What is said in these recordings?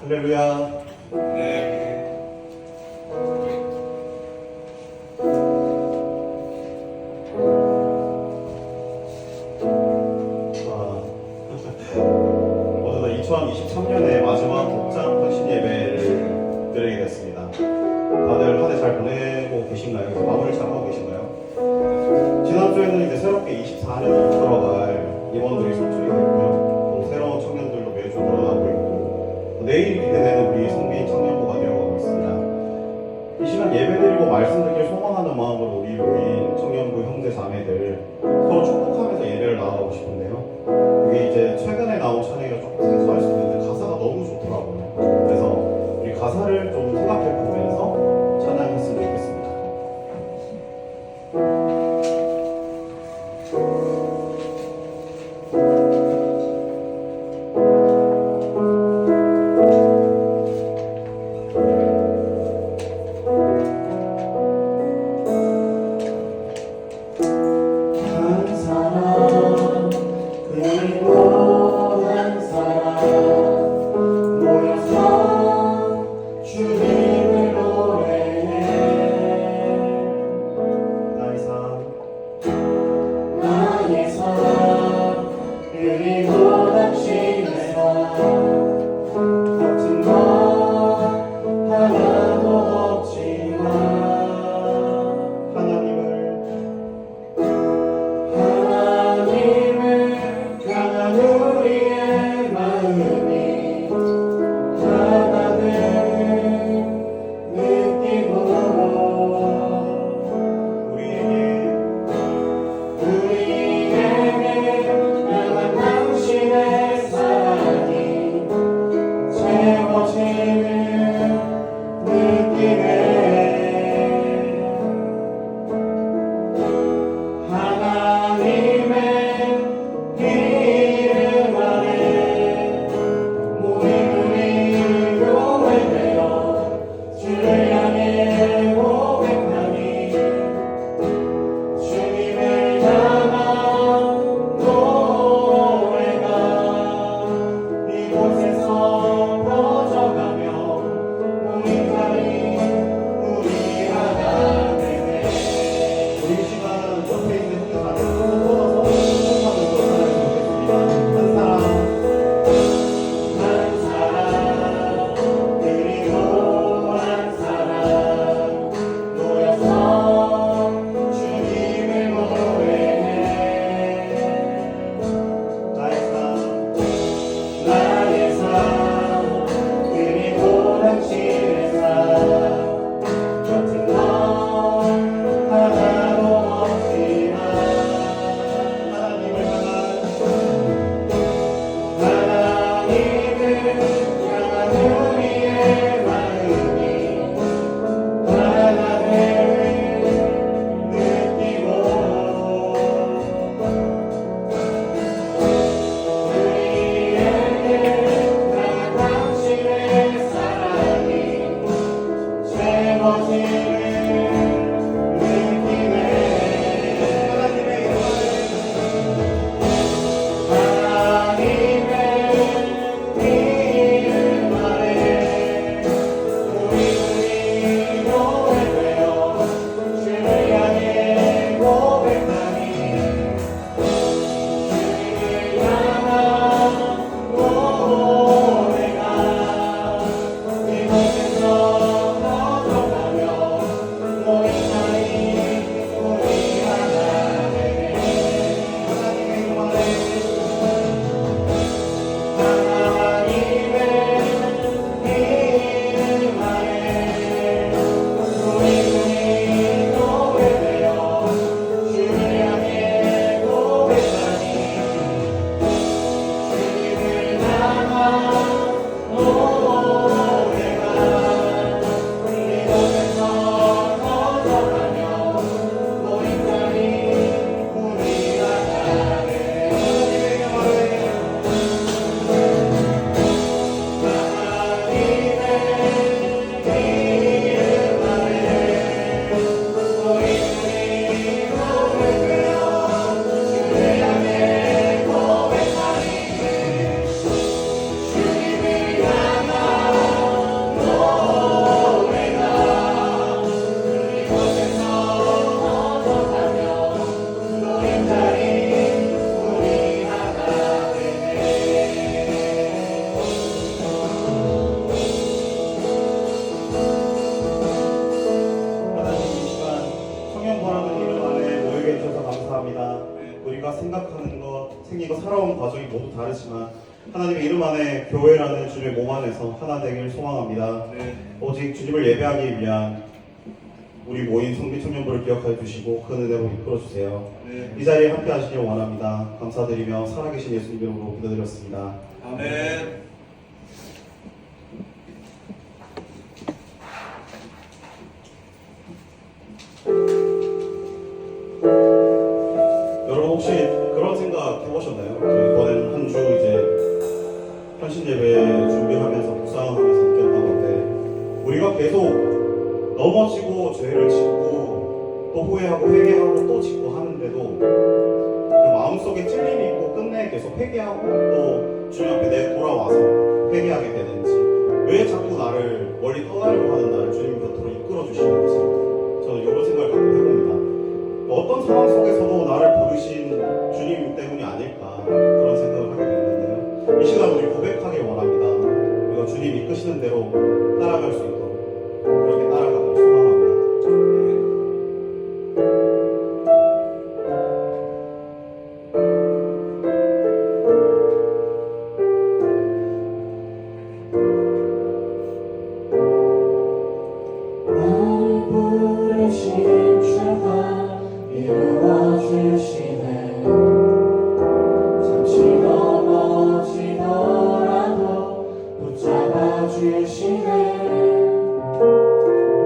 할렐루야. 네. 어느덧 2023년의 마지막 복장 헌신 예배를 드리게 됐습니다. 다들 한 해 잘 보내고 계신가요? 이제 마무리 잘 하고 계신가요? 지난주에는 이제 새롭게 24년을 들어갈 임원들이 선출이 됐고요. 또 새로운 청년들도 매주 늘어나고 있고, 내일이 기대되는 우리 성민 청년부가 되어가고 있습니다. 이 시간 예배드리고 말씀드리길 소망하는 마음으로 우리 모인 청년부 형제 자매들 서로 축복하면서 예배를 나아가고 싶은데요. 이게 이제 최근에 나온 찬양이 조금 생소할 수 있는데 가사가 너무 좋더라고요. 그래서 우리 가사를 좀 생각해 보면서 찬양했으면 좋겠습니다. 살아온 과정이 모두 다르지만 하나님의 이름 안에 교회라는 주님의 몸 안에서 하나 되기를 소망합니다. 오직 주님을 예배하기 위한 우리 모인 성비 청년부를 기억하여 주시고 그 은혜로 이끌어 주세요. 이 자리에 함께 하시길 원합니다. 감사드리며 살아계신 예수님 이름으로 기도드렸습니다. 아멘. 여러분 혹시 그런 생각 해보셨나요? 이번엔 한 주 이제 헌신 예배 준비하면서 묵상하면서 느꼈던 건데 우리가 계속 넘어지고 죄를 짓고 또 후회하고 회개하고 또 짓고 하는데도 그 마음속에 찔림이 있고 끝내 계속 회개하고 또 주님 앞에 내 돌아와서 회개하게 되는지 왜 자꾸 나를 멀리 떠나려고 하는 나를 주님 곁으로 이끌어 주시는지 저는 이런 생각을 갖고 해봅니다. 어떤 상황 속에서도 나를 부르신 주님 때문이 아닐까 그런 생각을 하게 되는데요. 이 시간 우리 고백하길 원합니다. 우리가 주님 이끄시는 대로 따라갈 수 있도록 그렇게 따라가길 소망합니다. 부르신 주가 이루어주시네. 잠시 넘어지더라도 붙잡아주시네.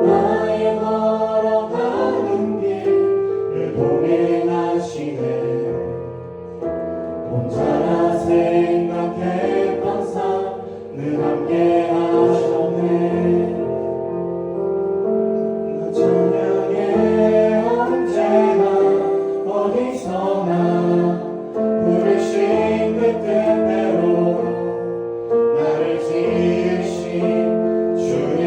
나의 걸어가는 길을 동행하시네. 혼자라 생각했던 삶 늘 함께 하셨네. 저녁에 언제나 어디서나 부르신 그 뜻대로 나를 지으신 주님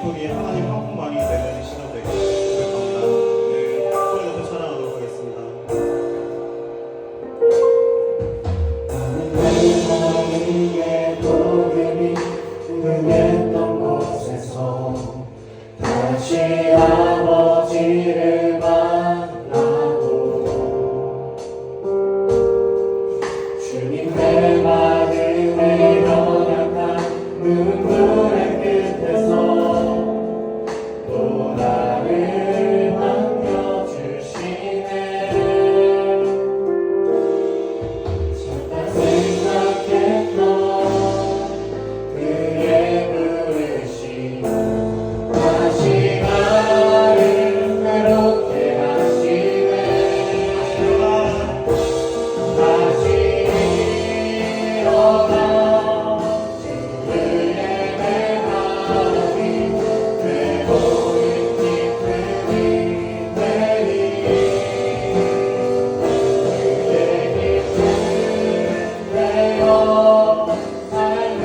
기쁨이 하나님 한 분만이 되는 시간 되길 고백합니다. 소리 높여 찬양하도록 하겠습니다. 하늘의 도금이 흥했던 곳에서 다시 아버지를 만나고 주님의 마음을 연약한 눈물의 끝에서 또 나를 반겨주시네. 잠깐 생각했던 그의 부르심 다시 나를 외롭게 하시네. 다시 일어나 주를 예배하니 내 모든 기쁨이 되리. 그의 기쁨 되어 삶의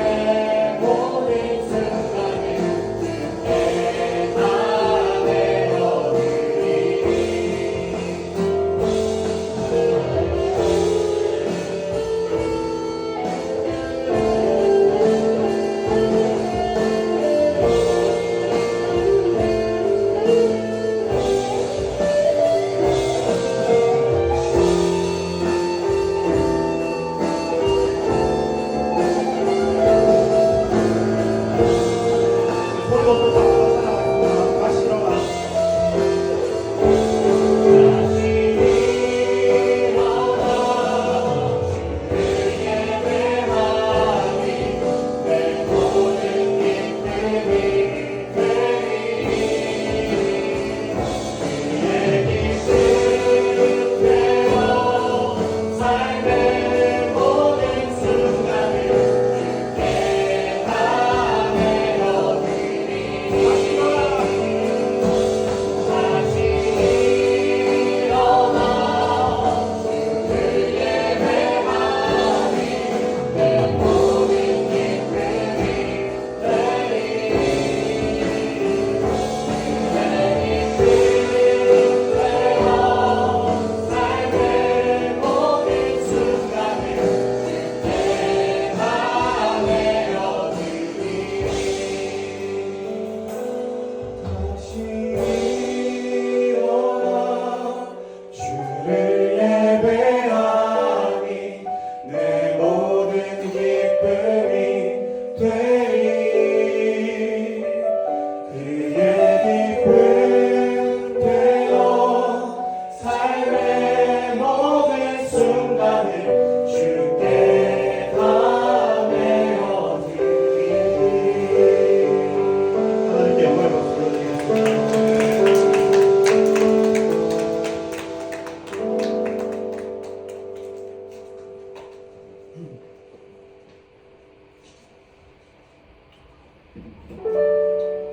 모든 순간을 주께 다 소리 높여 찬양하겠습니다. 다시 일어나. 삶의 모든 순간을 주께 다 내어드리니 다시 일어나 주를 예배하니 내 모든 기쁨이 되리. 내 기쁨 되어 삶의 모든 순간을 주께 다 내어드리니 다시 일어나 주를 예배하니 내 모든 기쁨이 되리. 그의 기쁨 되어 삶의 모든 순간을 주께 다 내어드리니. 하나님께 영광의 박수 드리겠습니다.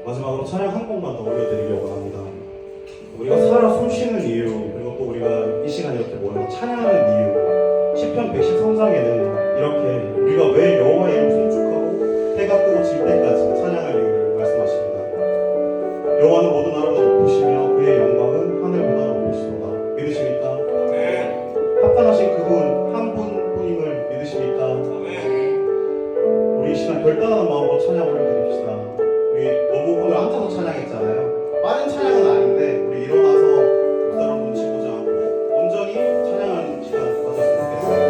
마지막으로 찬양 한 곡만 더 올려드리려고 합니다. 우리가 살아 숨쉬는 이유, 그리고 또 우리가 이 시간에 이렇게 모여서 찬양하는 이유, 시편 113장에는 이렇게 우리가 왜 여호와 이름 송축하고 해가 뜨고 질 때까지 찬양할 이유를 말씀하십니다. 여호와는 모든 나라보다 높으시며 그의 영광은 하늘보다 높으시도다. 믿으십니까? 합당하신 그분 한 분뿐임을 믿으십니까? 우리 이 시간 결단하는 마음으로 찬양 올려드립시다. 우리 너무 오늘 앉아서 찬양했잖아요. 빠른 찬양은 아닌데 우리 일어나서 그 사람 눈치 보지 않고 온전히 찬양하는 시간 가졌으면 좋겠습니다.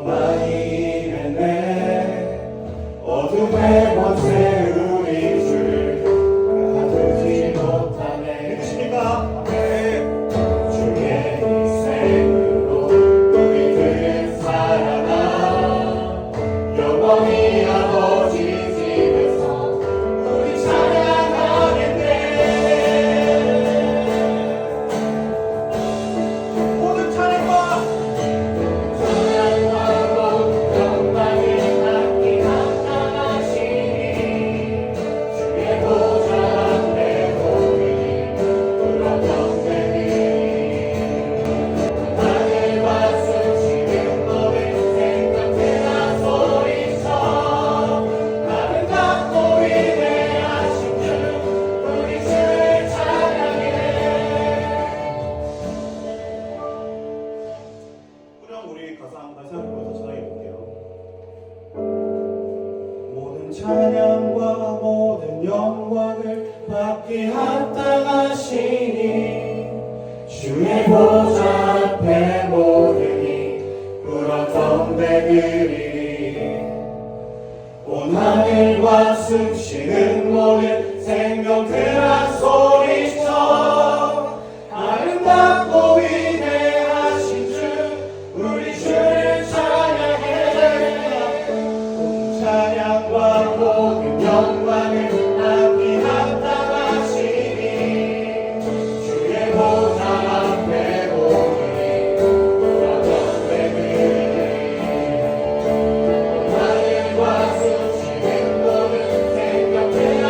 많이 했네 어둠의 권세 우리 줄 가두지 못하네 믿으십니까? 주의 희생으로 우리들은 살아나 영원히 아버지 집에서 우리 찬양하겠네 모든 찬양과 찬양하고 영광을 받기 합당하시니 주의 보좌 앞에 보이니 그런 영광이 하늘과 숨쉬는 법을 생각되나 소리쳐 아름답고 위대하신 주 우리 주를 찬양해 그럼 우리 가사 한번 다시 한번 찬양해 볼게요. 모든 찬양과 모든 영광을 받기 합당하시니 주의 보좌 앞에 모으니 불었던 배들이 온 하늘과 숨쉬는 모든 생명들아 소리쳐 아름답고 위대하신 주 우리 주를 찬양해 찬양과 모든 영광을 받기 합당하시니 주의 보좌 앞에 모으니 불었던 배들이 하늘과 숨쉬는 모든 생명들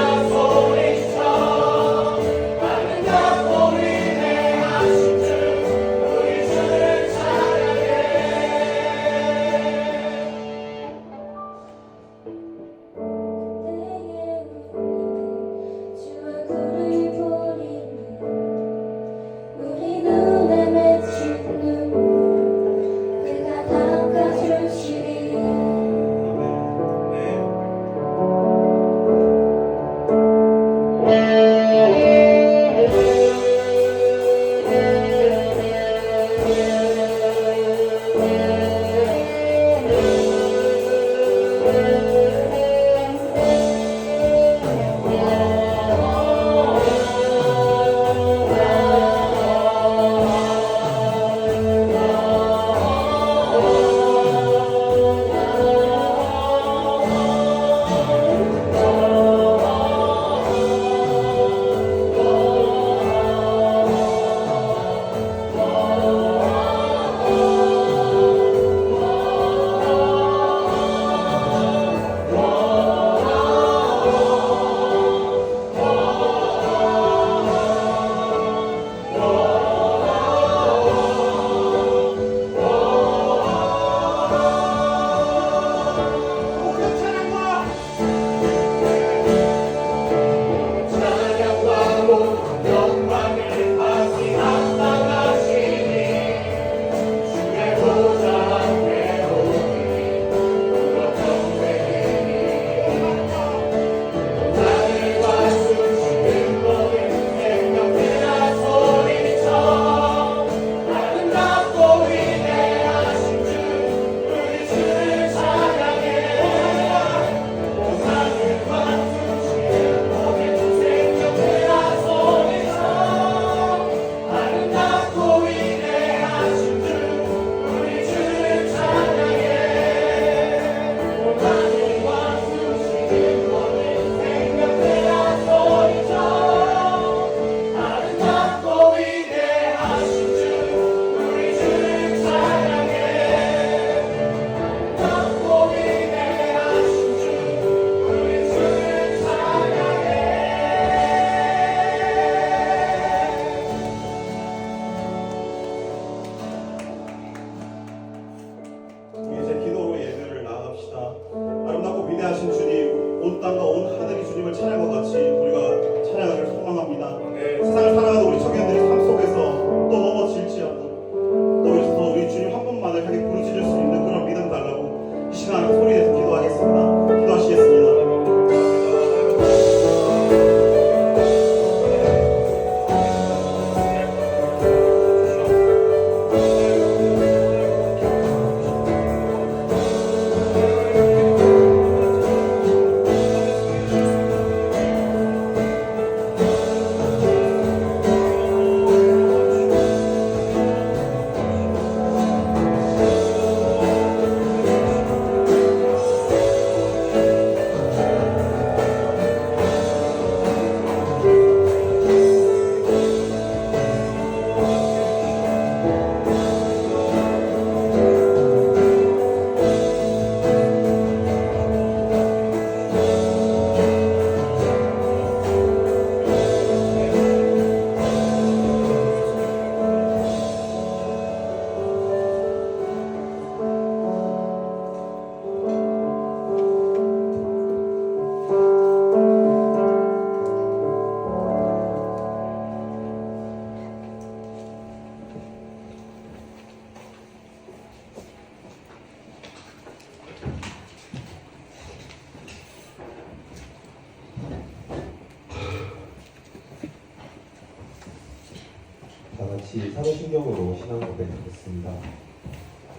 같이 사도신경으로 신앙 고백하겠습니다.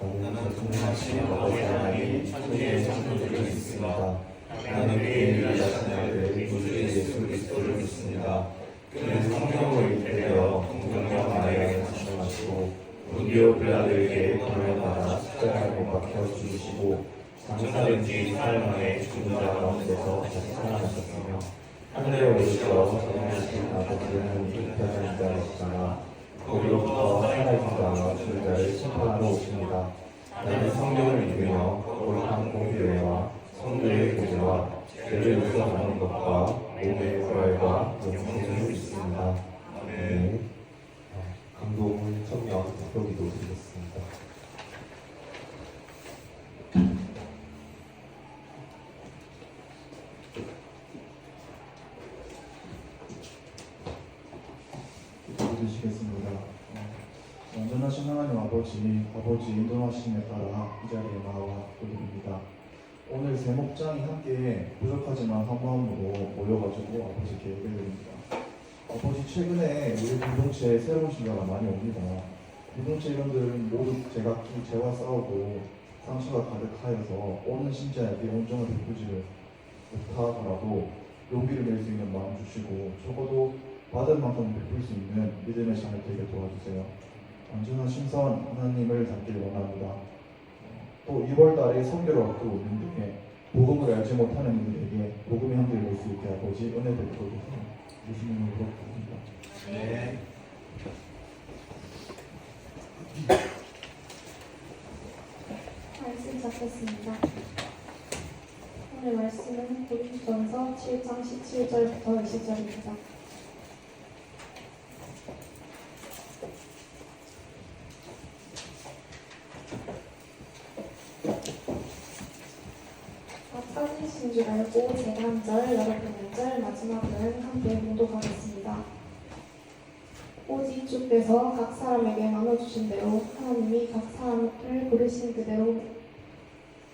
나는 전능하신 아버지 하나님 천지의 창조주를 믿습니다. 나는 그의 유일하신 아들 우주 예수 그리스도를 믿습니다. 그는 성령으로 잉태되어 동정녀 마리아에 태어나시고 본디오 빌라도에게 고난을 받아 십자가에 못 박혀 죽으시고 장사된 뒤 사흘 만에 죽은 자 가운데서 다시 살아나셨으며 하늘에 오르셔 전능하신 아버지 하나님 우편에 자리시다가 거기로부터 살아있는 자와 죽은 자를 심판하러 오십니다. 나는 성령을 믿으며 거룩한 공교회와 성도의 교제와 죄를 용서하는 것과 몸의 부활과 영생을 믿습니다. 아멘. 강동훈 청년 대표기도 드리겠습니다. 기도드리겠습니다. 완전하신 하나님 아버지 인도하심에 따라 이 자리에 나와 기도드립니다. 오늘 세 목장이 함께 부족하지만 한 마음으로 모여가지고 아버지께 예배드립니다. 아버지 최근에 우리 공동체에 새로운 신자가 많이 옵니다. 공동체 회원들은 모두 제각기 죄와 싸우고 상처가 가득하여서 오는 신자에게 온정을 베푸지를 못하더라도 용기를 낼 수 있는 마음 주시고 적어도 받은 만큼 베풀 수 있는 믿음의 삶을 되게 도와주세요. 완전한 신선 하나님을 닮길 원합니다. 또 2월달에 선교를 앞두고 있는데 복음을 알지 못하는 이들에게 복음의 향기를 낼 수 있게 아버지 은혜 베풀어 주세요. 예수님으로 부탁드립니다. 네. 말씀 잡겠습니다. 오늘 말씀은 고린도전서 7장 17절부터 20절입니다. 찾으신 줄 알고 제가 한 절, 여러분 한 절, 마지막은 함께 봉독하겠습니다. 오직 주께서 각 사람에게 나눠주신 대로 하나님이 각 사람을 부르신 그대로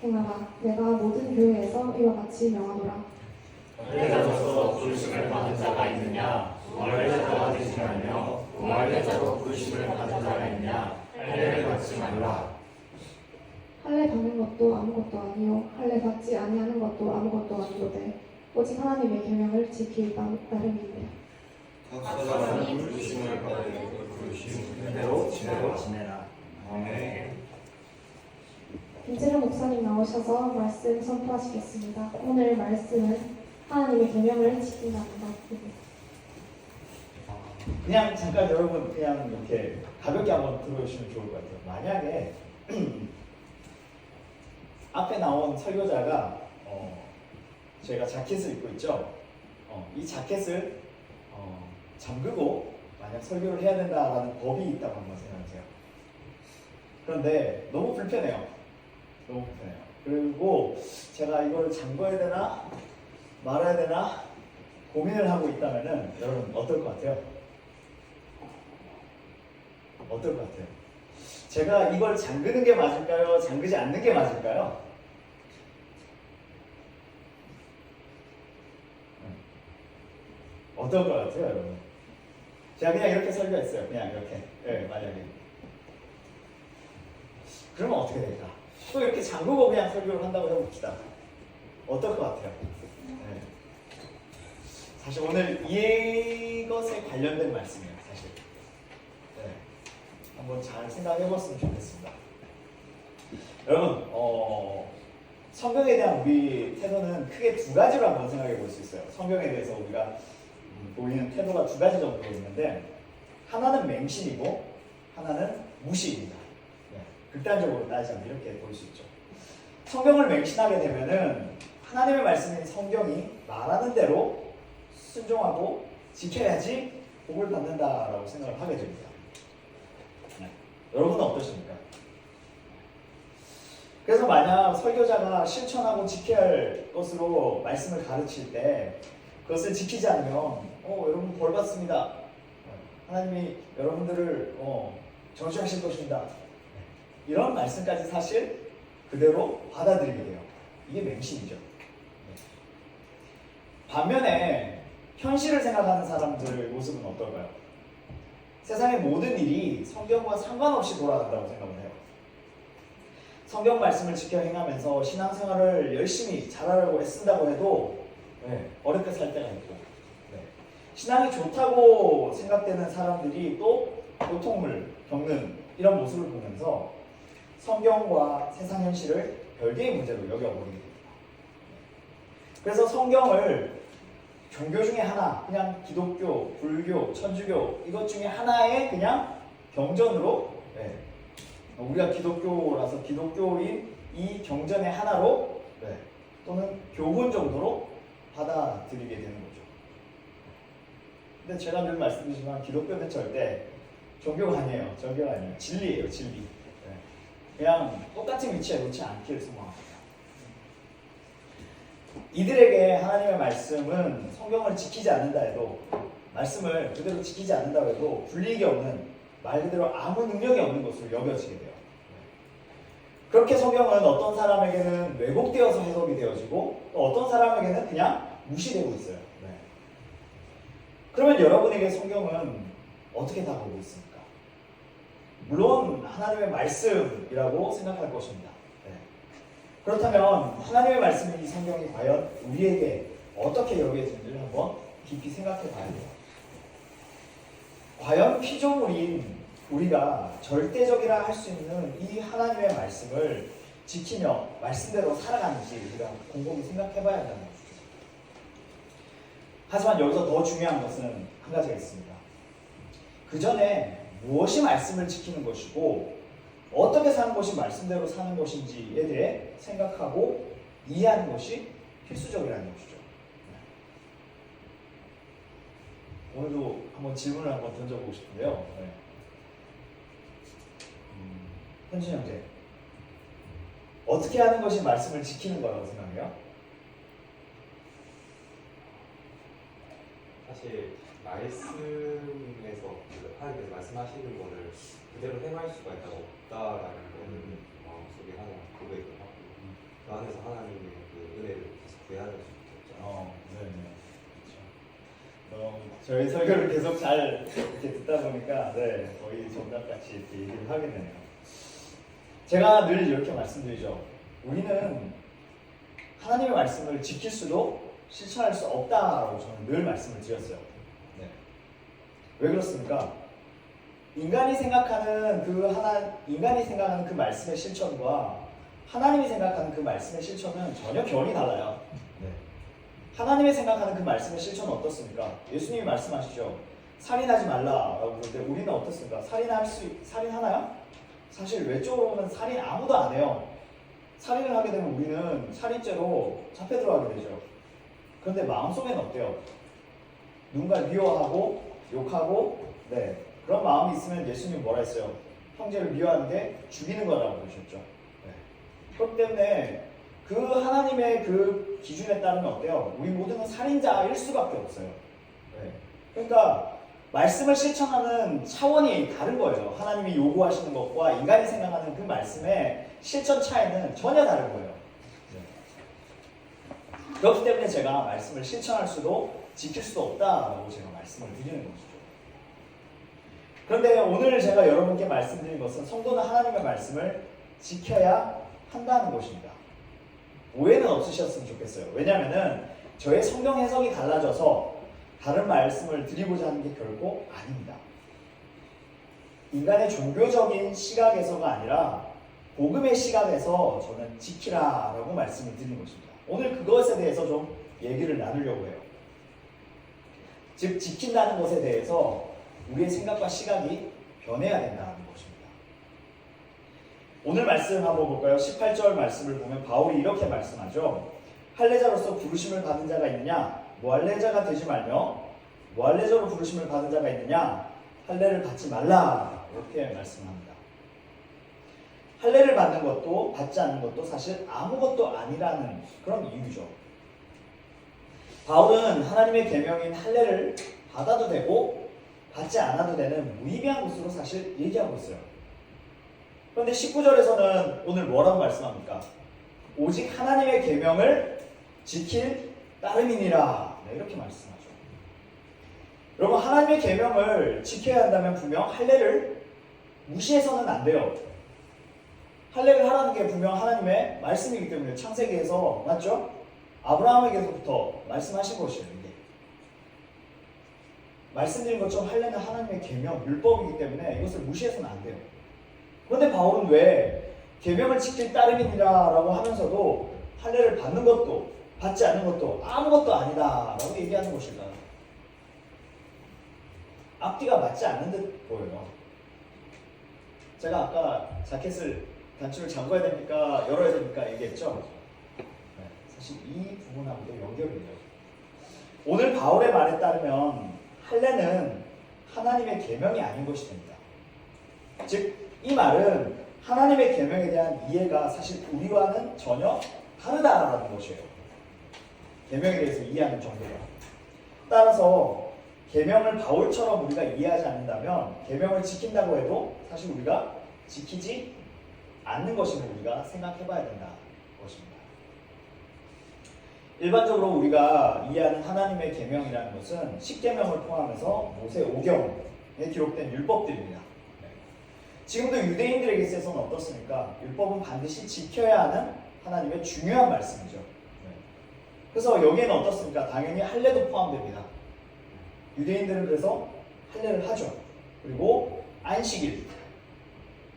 행하라. 내가 모든 교회에서 이와 같이 명하노라. 할례자로서 부르심을 받은 자가 있느냐? 무할례자가 되지 말며 무할례자로 부르심을 받은 자가 있느냐? 할례를 받지 말라. 할례 받는 것도 아무것도 아니요 할례 받지 아니하는 것도 아무것도 아니로되 오직 하나님의 계명을 지킬 따름이니라. 각 사람이 부르심을 받은 부르심 그대로 지내라. 아멘. 김재룡 목사님 나오셔서 말씀 선포하시겠습니다. 오늘 말씀은 하나님의 계명을 지킨다는 것입니다. 그냥 잠깐 여러분 그냥 이렇게 가볍게 한번 들어주시면 좋을 것 같아요. 만약에 앞에 나온 설교자가 제가 자켓을 입고 있죠. 이 자켓을 잠그고 만약 설교를 해야 된다라는 법이 있다고 한번 생각하세요. 그런데 너무 불편해요. 너무 불편해요. 그리고 제가 이걸 잠궈야 되나 말아야 되나 고민을 하고 있다면은 여러분 어떨 것 같아요? 어떨 것 같아요? 제가 이걸 잠그는 게 맞을까요? 잠그지 않는 게 맞을까요? 어떨 것 같아요, 여러분? 제가 그냥 이렇게 설교했어요. 그냥 이렇게. 네, 만약에. 그러면 어떻게 될까? 또 이렇게 잠그고 그냥 설교를 한다고 해봅시다. 어떨 것 같아요? 네. 사실 오늘 이것에 관련된 말씀이에요, 사실. 네. 한번 잘 생각해 봤으면 좋겠습니다. 여러분, 성경에 대한 우리 태도는 크게 두 가지로 한번 생각해 볼 수 있어요. 성경에 대해서 우리가 보이는 태도가 두 가지 정도 있는데 하나는 맹신이고 하나는 무시입니다. 네. 극단적으로 따지자면 이렇게 볼 수 있죠. 성경을 맹신하게 되면은 하나님의 말씀인 성경이 말하는 대로 순종하고 지켜야지 복을 받는다라고 생각을 하게 됩니다. 네. 여러분은 어떠십니까? 그래서 만약 설교자가 실천하고 지켜야 할 것으로 말씀을 가르칠 때 그것을 지키지 않으면 여러분 벌 받습니다. 하나님이 여러분들을 정죄하실 것입니다. 이런 말씀까지 사실 그대로 받아들이게 돼요. 이게 맹신이죠. 반면에 현실을 생각하는 사람들의 모습은 어떨까요? 세상의 모든 일이 성경과 상관없이 돌아간다고 생각을 해요. 성경 말씀을 지켜 행하면서 신앙생활을 열심히 잘하려고 애쓴다고 해도 어렵게 살 때가 있고, 신앙이 좋다고 생각되는 사람들이 또 고통을 겪는 이런 모습을 보면서 성경과 세상 현실을 별개의 문제로 여겨버리게 됩니다. 그래서 성경을 종교 중에 하나, 그냥 기독교, 불교, 천주교 이것 중에 하나의 그냥 경전으로, 우리가 기독교라서 기독교인 이 경전의 하나로, 또는 교훈 정도로 받아들이게 되는 거죠. 근데 제가 늘 말씀드리지만 기독교는 절대 종교가 아니에요. 종교가 아니에요. 진리예요, 진리. 그냥 똑같은 위치에 놓지 않기를 소망합니다. 이들에게 하나님의 말씀은 성경을 지키지 않는다 해도, 말씀을 그대로 지키지 않는다 해도 불이익이 없는, 말 그대로 아무 능력이 없는 것으로 여겨지게 돼요. 그렇게 성경은 어떤 사람에게는 왜곡되어서 해석이 되어지고 또 어떤 사람에게는 그냥 무시되고 있어요. 그러면 여러분에게 성경은 어떻게 다가오고 있습니까? 물론 하나님의 말씀이라고 생각할 것입니다. 그렇다면 하나님의 말씀인 이 성경이 과연 우리에게 어떻게 여겨지는지를 한번 깊이 생각해 봐야 돼요. 과연 피조물인 우리가 절대적이라 할 수 있는 이 하나님의 말씀을 지키며 말씀대로 살아가는지 우리가 곰곰이 생각해 봐야 한다는 것이죠. 하지만 여기서 더 중요한 것은 한 가지가 있습니다. 그 전에 무엇이 말씀을 지키는 것이고 어떻게 사는 것이 말씀대로 사는 것인지에 대해 생각하고 이해하는 것이 필수적이라는 것이죠. 오늘도 한번 질문을 한번 던져보고 싶은데요. 현진 형제, 어떻게 하는 것이 말씀을 지키는 거라고 생각해요? 사실 말씀에서 하나님께서 말씀하시는 것을 그대로 행할 수가 없다라는 거는 마음속에 하나 고백을 하고 그 안에서 하나님의 그 은혜를 계속 구해야 될 수 있겠죠. 그렇죠. 저희 설교를 계속 잘 이렇게 듣다 보니까 거의 정답같이 이렇게 얘기를 하게 되네요. 제가 늘 이렇게 말씀드리죠. 우리는 하나님의 말씀을 지킬 수도 실천할 수 없다라고 저는 늘 말씀을 드렸어요. 왜 그렇습니까? 인간이 생각하는 그 말씀의 실천과 하나님이 생각하는 그 말씀의 실천은 전혀 결이 달라요. 하나님이 생각하는 그 말씀의 실천은 어떻습니까? 예수님이 말씀하시죠. 살인하지 말라라고 그럴 때 우리는 어떻습니까? 살인하나요? 사실 외적으로 보면 살인 아무도 안 해요. 살인을 하게 되면 우리는 살인죄로 잡혀 들어가게 되죠. 그런데 마음속에는 어때요? 누군가 미워하고 욕하고 그런 마음이 있으면 예수님이 뭐라 했어요? 형제를 미워하는 게 죽이는 거라고 그러셨죠. 그렇기 때문에 그 하나님의 그 기준에 따르면 어때요? 우리 모두는 살인자일 수밖에 없어요. 그러니까 말씀을 실천하는 차원이 다른 거예요. 하나님이 요구하시는 것과 인간이 생각하는 그 말씀의 실천 차이는 전혀 다른 거예요. 그렇기 때문에 제가 말씀을 실천할 수도 지킬 수도 없다라고 제가 말씀을 드리는 것이죠. 그런데 오늘 제가 여러분께 말씀드린 것은 성도는 하나님의 말씀을 지켜야 한다는 것입니다. 오해는 없으셨으면 좋겠어요. 왜냐하면 저의 성경 해석이 달라져서 다른 말씀을 드리고자 하는 게 결코 아닙니다. 인간의 종교적인 시각에서가 아니라 복음의 시각에서 저는 지키라라고 말씀을 드리는 것입니다. 오늘 그것에 대해서 좀 얘기를 나누려고 해요. 즉 지킨다는 것에 대해서 우리의 생각과 시각이 변해야 된다는 것입니다. 오늘 말씀 한번 볼까요? 18절 말씀을 보면 바울이 이렇게 말씀하죠. 할례자로서 부르심을 받은 자가 있느냐? 무할례자가 되지 말며 무할례자로 부르심을 받은 자가 있느냐? 할례를 받지 말라 이렇게 말씀합니다. 할례를 받는 것도 받지 않는 것도 사실 아무것도 아니라는 그런 이유죠. 바울은 하나님의 계명인 할례를 받아도 되고 받지 않아도 되는 무의미한 것으로 사실 얘기하고 있어요. 그런데 19절에서는 오늘 뭐라고 말씀합니까? 오직 하나님의 계명을 지킬 따름이니라 이렇게 말씀하죠. 여러분 하나님의 계명을 지켜야 한다면 분명 할례를 무시해서는 안 돼요. 할례를 하라는 게 분명 하나님의 말씀이기 때문에 창세기에서 맞죠? 아브라함에게서부터 말씀하신 것이에요. 이게 말씀드린 것처럼 할례는 하나님의 계명, 율법이기 때문에 이것을 무시해서는 안 돼요. 그런데 바울은 왜 계명을 지킬 따름이니라라고 하면서도 할례를 받는 것도 받지 않는 것도 아무것도 아니다라고 얘기하는 것일까요? 앞뒤가 맞지 않는 듯 보여요. 제가 아까 자켓을 단추를 잠궈야 됩니까? 열어야 됩니까? 얘기했죠? 네, 사실 이 부분하고도 연결이 돼요. 오늘 바울의 말에 따르면 할례는 하나님의 계명이 아닌 것이 됩니다. 즉, 이 말은 하나님의 계명에 대한 이해가 사실 우리와는 전혀 다르다라는 것이에요. 계명에 대해서 이해하는 정도가. 따라서 계명을 바울처럼 우리가 이해하지 않는다면 계명을 지킨다고 해도 사실 우리가 지키지 않는 것임을 우리가 생각해 봐야 된다는 것입니다. 일반적으로 우리가 이해하는 하나님의 계명이라는 것은 10계명을 포함해서 모세 5경에 기록된 율법들입니다. 지금도 유대인들에게 있어서는 어떻습니까? 율법은 반드시 지켜야 하는 하나님의 중요한 말씀이죠. 그래서 여기에는 어떻습니까? 당연히 할례도 포함됩니다. 유대인들은 그래서 할례를 하죠. 그리고 안식일,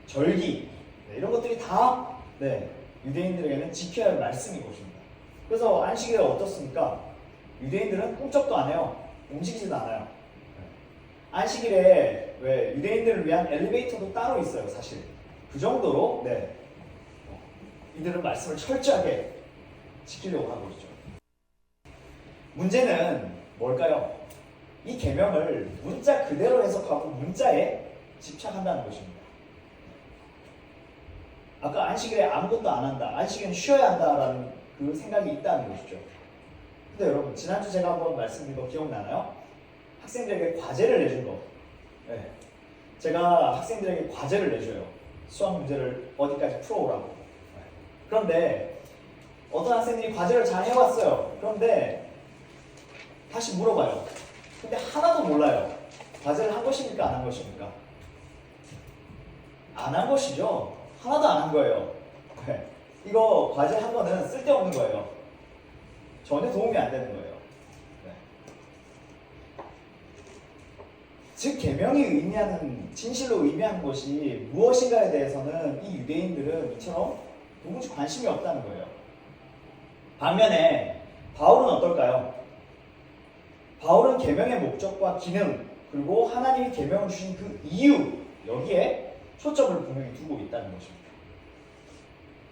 절기 이런 것들이 다 유대인들에게는 지켜야 할 말씀인 것입니다. 그래서 안식일에 어떻습니까? 유대인들은 꿈쩍도 안 해요. 움직이지도 않아요. 안식일에 왜 유대인들을 위한 엘리베이터도 따로 있어요. 사실 그 정도로 이들은 말씀을 철저하게 지키려고 하고 있죠. 문제는 뭘까요? 이 계명을 문자 그대로 해석하고 문자에 집착한다는 것입니다. 아까 안식일에 아무것도 안 한다, 안식일은 쉬어야 한다라는 그 생각이 있다는 것이죠. 근데 여러분, 지난주 제가 한번 말씀드린 거 기억나나요? 학생들에게 과제를 내준 거. 제가 학생들에게 과제를 내줘요. 수학 문제를 어디까지 풀어오라고. 그런데 어떤 학생들이 과제를 잘 해왔어요. 그런데 다시 물어봐요. 근데 하나도 몰라요. 과제를 한 것입니까? 안 한 것입니까? 안 한 것이죠. 하나도 안 한 거예요. 이거 과제 한 거는 쓸데없는 거예요. 전혀 도움이 안 되는 거예요. 즉 계명이 의미하는, 진실로 의미하는 것이 무엇인가에 대해서는 이 유대인들은 이처럼 도무지 관심이 없다는 거예요. 반면에 바울은 어떨까요? 바울은 계명의 목적과 기능, 그리고 하나님이 계명을 주신 그 이유, 여기에 초점을 분명히 두고 있다는 것입니다.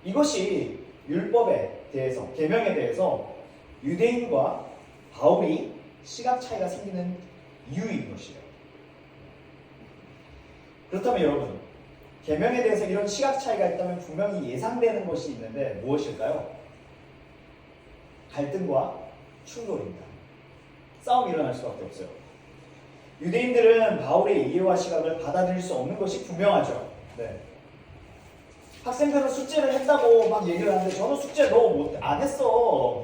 이것이 율법에 대해서, 계명에 대해서 유대인과 바울이 시각 차이가 생기는 이유인 것이에요. 그렇다면 여러분, 계명에 대해서 이런 시각 차이가 있다면 분명히 예상되는 것이 있는데 무엇일까요? 갈등과 충돌입니다. 싸움이 일어날 수밖에 없어요. 유대인들은 바울의 이해와 시각을 받아들일 수 없는 것이 분명하죠. 학생들은 숙제를 했다고 막 얘기를 하는데 저는 숙제 너 안 했어.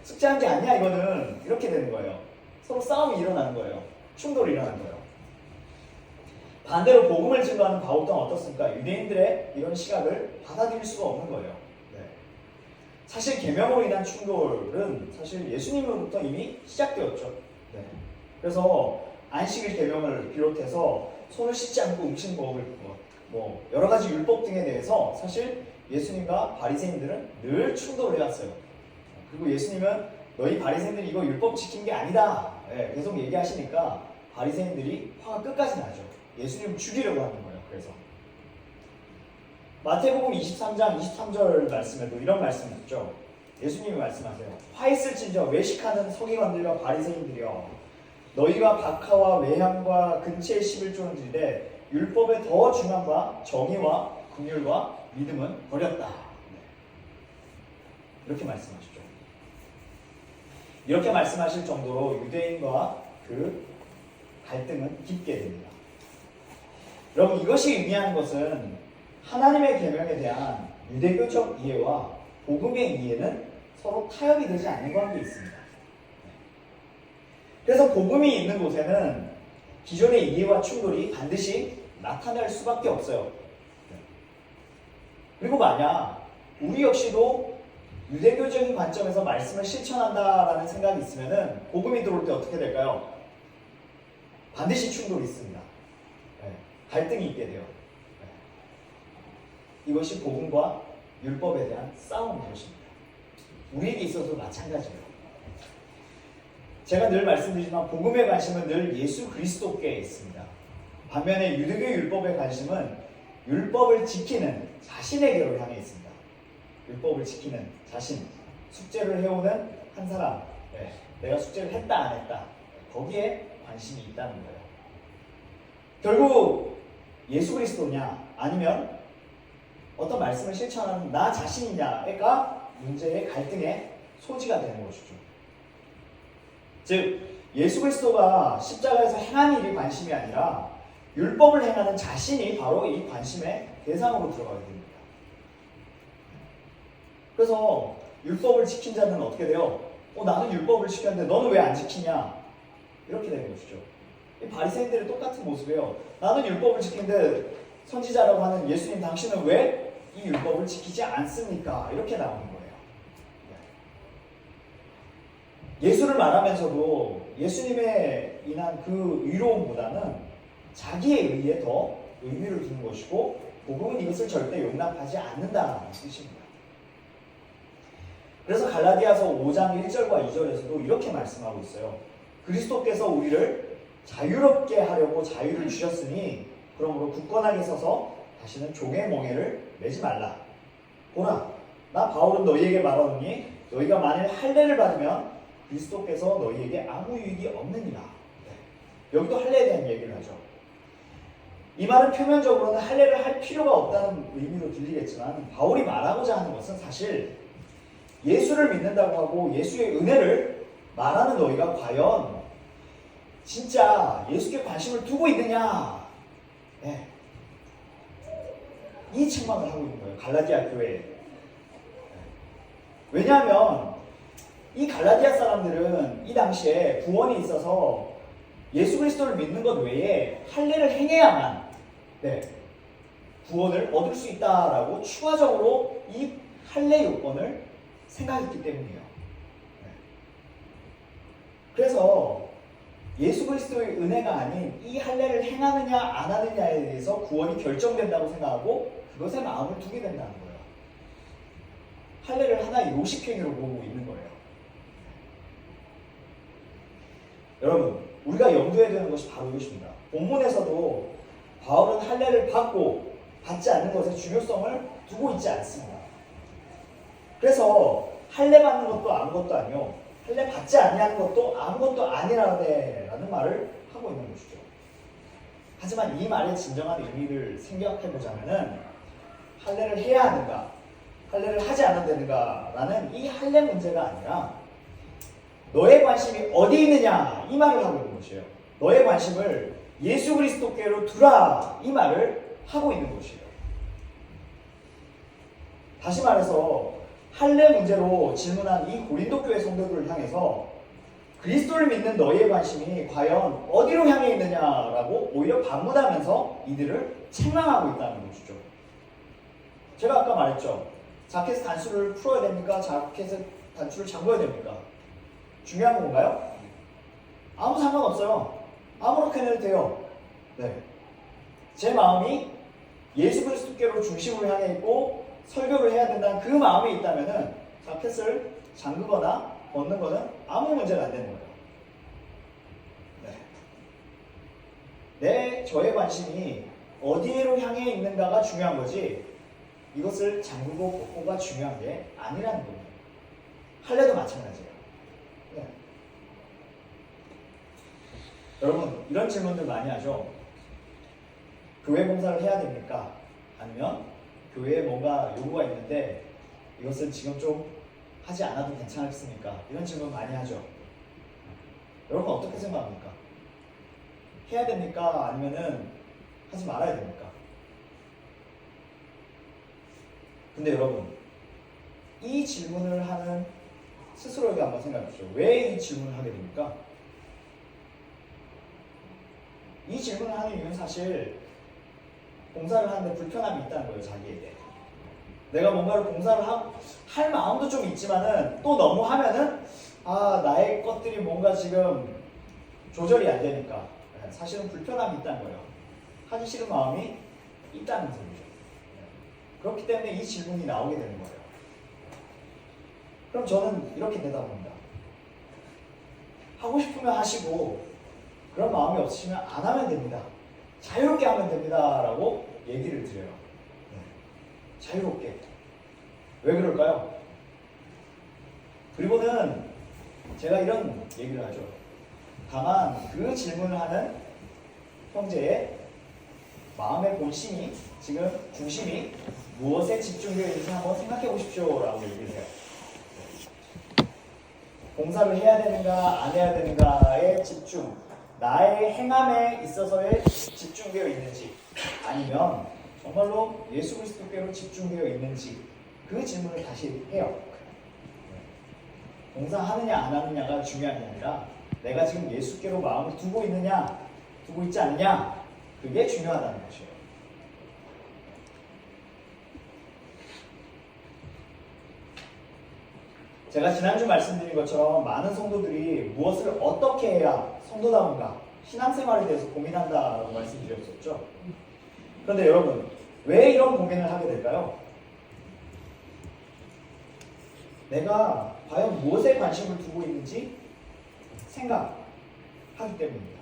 숙제한 게 아니야 이거는. 이렇게 되는 거예요. 서로 싸움이 일어나는 거예요. 충돌이 일어나는 거예요. 반대로 복음을 증거하는 바울 또한 어떻습니까? 유대인들의 이런 시각을 받아들일 수가 없는 거예요. 사실 계명으로 인한 충돌은 사실 예수님으로부터 이미 시작되었죠. 그래서 안식일 계명을 비롯해서 손을 씻지 않고 음식 먹을 것, 뭐 여러 가지 율법 등에 대해서 사실 예수님과 바리새인들은 늘 충돌을 해왔어요. 그리고 예수님은 너희 바리새인들이 이거 율법 지킨 게 아니다 계속 얘기하시니까 바리새인들이 화가 끝까지 나죠. 예수님을 죽이려고 하는 거예요. 그래서 마태복음 23장 23절 말씀에도 이런 말씀이 있죠. 예수님이 말씀하세요. 화 있을진저 외식하는 서기관들과 바리새인들이여, 너희가 박하와 외향과 근처의 11조는 드리되 율법에 더 중요한 바 정의와 긍휼과 믿음은 버렸다. 이렇게 말씀하시죠. 이렇게 말씀하실 정도로 유대인과 그 갈등은 깊게 됩니다. 여러분, 이것이 의미하는 것은 하나님의 계명에 대한 유대교적 이해와 복음의 이해는 서로 타협이 되지 않는 관계에 있습니다. 그래서 복음이 있는 곳에는 기존의 이해와 충돌이 반드시 나타날 수밖에 없어요. 그리고 만약 우리 역시도 유대교적인 관점에서 말씀을 실천한다라는 생각이 있으면은 복음이 들어올 때 어떻게 될까요? 반드시 충돌이 있습니다. 갈등이 있게 돼요. 이것이 복음과 율법에 대한 싸움인 것입니다. 우리에게 있어서도 마찬가지예요. 제가 늘 말씀드리지만 복음의 관심은 늘 예수 그리스도께 있습니다. 반면에 유대교 율법의 관심은 율법을 지키는 자신에게로 향해 있습니다. 율법을 지키는 자신, 숙제를 해오는 한 사람, 내가 숙제를 했다 안 했다, 거기에 관심이 있다는 거예요. 결국 예수 그리스도냐 아니면 어떤 말씀을 실천하는 나 자신이냐가 문제의 갈등의 소지가 되는 것이죠. 즉 예수 그리스도가 십자가에서 행한 일이 관심이 아니라 율법을 행하는 자신이 바로 이 관심의 대상으로 들어가게 됩니다. 그래서 율법을 지킨 자는 어떻게 돼요? 나는 율법을 지켰는데 너는 왜 안 지키냐? 이렇게 되는 것이죠. 이 바리새인들의 똑같은 모습이에요. 나는 율법을 지키는데 선지자라고 하는 예수님 당신은 왜 이 율법을 지키지 않습니까? 이렇게 나오는 거예요. 예수를 말하면서도 예수님에 인한 그 의로움보다는 자기의 의에 더 의미를 두는 것이고 복음은 이것을 절대 용납하지 않는다는 뜻입니다. 그래서 갈라디아서 5장 1절과 2절에서도 이렇게 말씀하고 있어요. 그리스도께서 우리를 자유롭게 하려고 자유를 주셨으니 그러므로 굳건하게 서서 다시는 종의 멍에를 매지 말라. 보라, 나 바울은 너희에게 말하노니 너희가 만일 할례를 받으면 그리스도께서 너희에게 아무 유익이 없느니라. 여기도 할례에 대한 얘기를 하죠. 이 말은 표면적으로는 할례를 할 필요가 없다는 의미로 들리겠지만 바울이 말하고자 하는 것은 사실 예수를 믿는다고 하고 예수의 은혜를 말하는 너희가 과연 진짜 예수께 관심을 두고 있느냐, 이 책망을 하고 있는 거예요. 갈라디아 교회에. 왜냐하면 이 갈라디아 사람들은 이 당시에 구원이 있어서 예수 그리스도를 믿는 것 외에 할례를 행해야만 구원을 얻을 수 있다라고 추가적으로 이 할례 요건을 생각했기 때문이에요. 그래서 예수 그리스도의 은혜가 아닌 이 할례를 행하느냐 안 하느냐에 대해서 구원이 결정된다고 생각하고 그것에 마음을 두게 된다는 거예요. 할례를 하나의 요식행위로 보고 있는 거예요. 여러분, 우리가 염두에 두는 것이 바로 이것입니다. 본문에서도 바울은 할례를 받고 받지 않는 것의 중요성을 두고 있지 않습니다. 그래서 할례 받는 것도 아무것도 아니요, 할례 받지 아니하는 것도 아무것도 아니라는 말을 하고 있는 것이죠. 하지만 이 말의 진정한 의미를 생각해보자면은 할례를 해야 하는가, 할례를 하지 않아도 되는가라는 이 할례 문제가 아니라 너의 관심이 어디 있느냐 이 말을 하고 있는 것이에요. 너의 관심을 예수 그리스도께로 두라 이 말을 하고 있는 것이에요. 다시 말해서 할례 문제로 질문한 이 고린도 교회 성도들을 향해서 그리스도를 믿는 너희의 관심이 과연 어디로 향해 있느냐라고 오히려 반문하면서 이들을 책망하고 있다는 것이죠. 제가 아까 말했죠. 자켓의 단수를 풀어야 됩니까? 자켓의 단추를 잠궈야 됩니까? 중요한 건가요? 아무 상관없어요. 아무렇게나 해도 돼요. 제 마음이 예수 그리스도께로 중심으로 향해 있고 설교를 해야 된다는 그 마음이 있다면은 자켓을 잠그거나 벗는 거는 아무 문제가 안 되는 거예요. 저의 관심이 어디로 향해 있는가가 중요한 거지 이것을 잠그고 벗고가 중요한 게 아니라는 겁니다. 할례도 마찬가지예요. 여러분, 이런 질문들 많이 하죠. 교회 봉사를 해야 됩니까? 아니면 교회에 뭔가 요구가 있는데 이것은 지금 좀 하지 않아도 괜찮겠습니까? 이런 질문 많이 하죠. 여러분 어떻게 생각합니까? 해야 됩니까? 아니면은 하지 말아야 됩니까? 근데 여러분, 이 질문을 하는 스스로에게 한번 생각해 보십시오. 왜 이 질문을 하게 됩니까? 이 질문을 하는 이유는 사실 봉사를 하는데 불편함이 있다는 거예요, 자기에게. 내가 뭔가를 봉사를 할 마음도 좀 있지만은 또 너무 하면은 나의 것들이 뭔가 지금 조절이 안 되니까 사실은 불편함이 있다는 거예요. 하기 싫은 마음이 있다는 소리죠. 그렇기 때문에 이 질문이 나오게 되는 거예요. 그럼 저는 이렇게 대답합니다. 하고 싶으면 하시고 그런 마음이 없으시면 안 하면 됩니다. 자유롭게 하면 됩니다. 라고 얘기를 드려요. 자유롭게. 왜 그럴까요? 그리고는 제가 이런 얘기를 하죠. 다만 그 질문을 하는 형제의 마음의 본심이 지금 중심이 무엇에 집중되어 있는지 한번 생각해 보십시오 라고 얘기를 해요. 봉사를 해야 되는가 안 해야 되는가의 집중, 나의 행함에 있어서의 집중되어 있는지 아니면 정말로 예수 그리스도께로 집중되어 있는지 그 질문을 다시 해요. 봉사하느냐 안 하느냐가 중요한 게 아니라 내가 지금 예수께로 마음을 두고 있느냐 두고 있지 않느냐 그게 중요하다는 것이에요. 제가 지난주 말씀드린 것처럼 많은 성도들이 무엇을 어떻게 해야 성도다운가 신앙생활에 대해서 고민한다라고 말씀드렸었죠. 그런데 여러분 왜 이런 고민을 하게 될까요? 내가 과연 무엇에 관심을 두고 있는지 생각하기 때문입니다.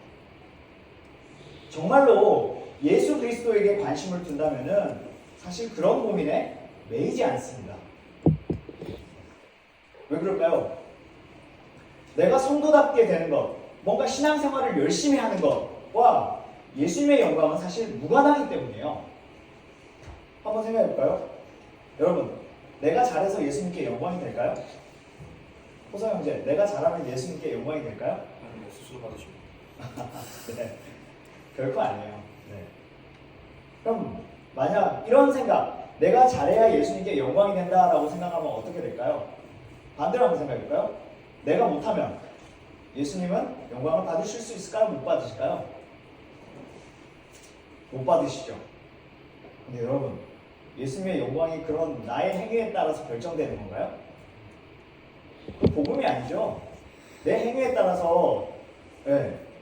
정말로 예수 그리스도에게 관심을 둔다면은 사실 그런 고민에 매이지 않습니다. 왜 그럴까요? 내가 성도답게 되는 것, 뭔가 신앙생활을 열심히 하는 것과 예수님의 영광은 사실 무관하기 때문이에요. 한번 생각해 볼까요? 여러분, 내가 잘해서 예수님께 영광이 될까요? 호성 형제, 내가 잘하면 예수님께 영광이 될까요? 아니, 수술 받으시고. 네, 결코 아니에요. 네. 그럼 만약 이런 생각, 내가 잘해야 예수님께 영광이 된다라고 생각하면 어떻게 될까요? 반대로 한번 생각해 볼까요? 내가 못하면 예수님은 영광을 받으실 수 있을까요? 못 받으실까요? 못 받으시죠. 근데 여러분, 예수님의 영광이 그런 나의 행위에 따라서 결정되는 건가요? 그 복음이 아니죠. 내 행위에 따라서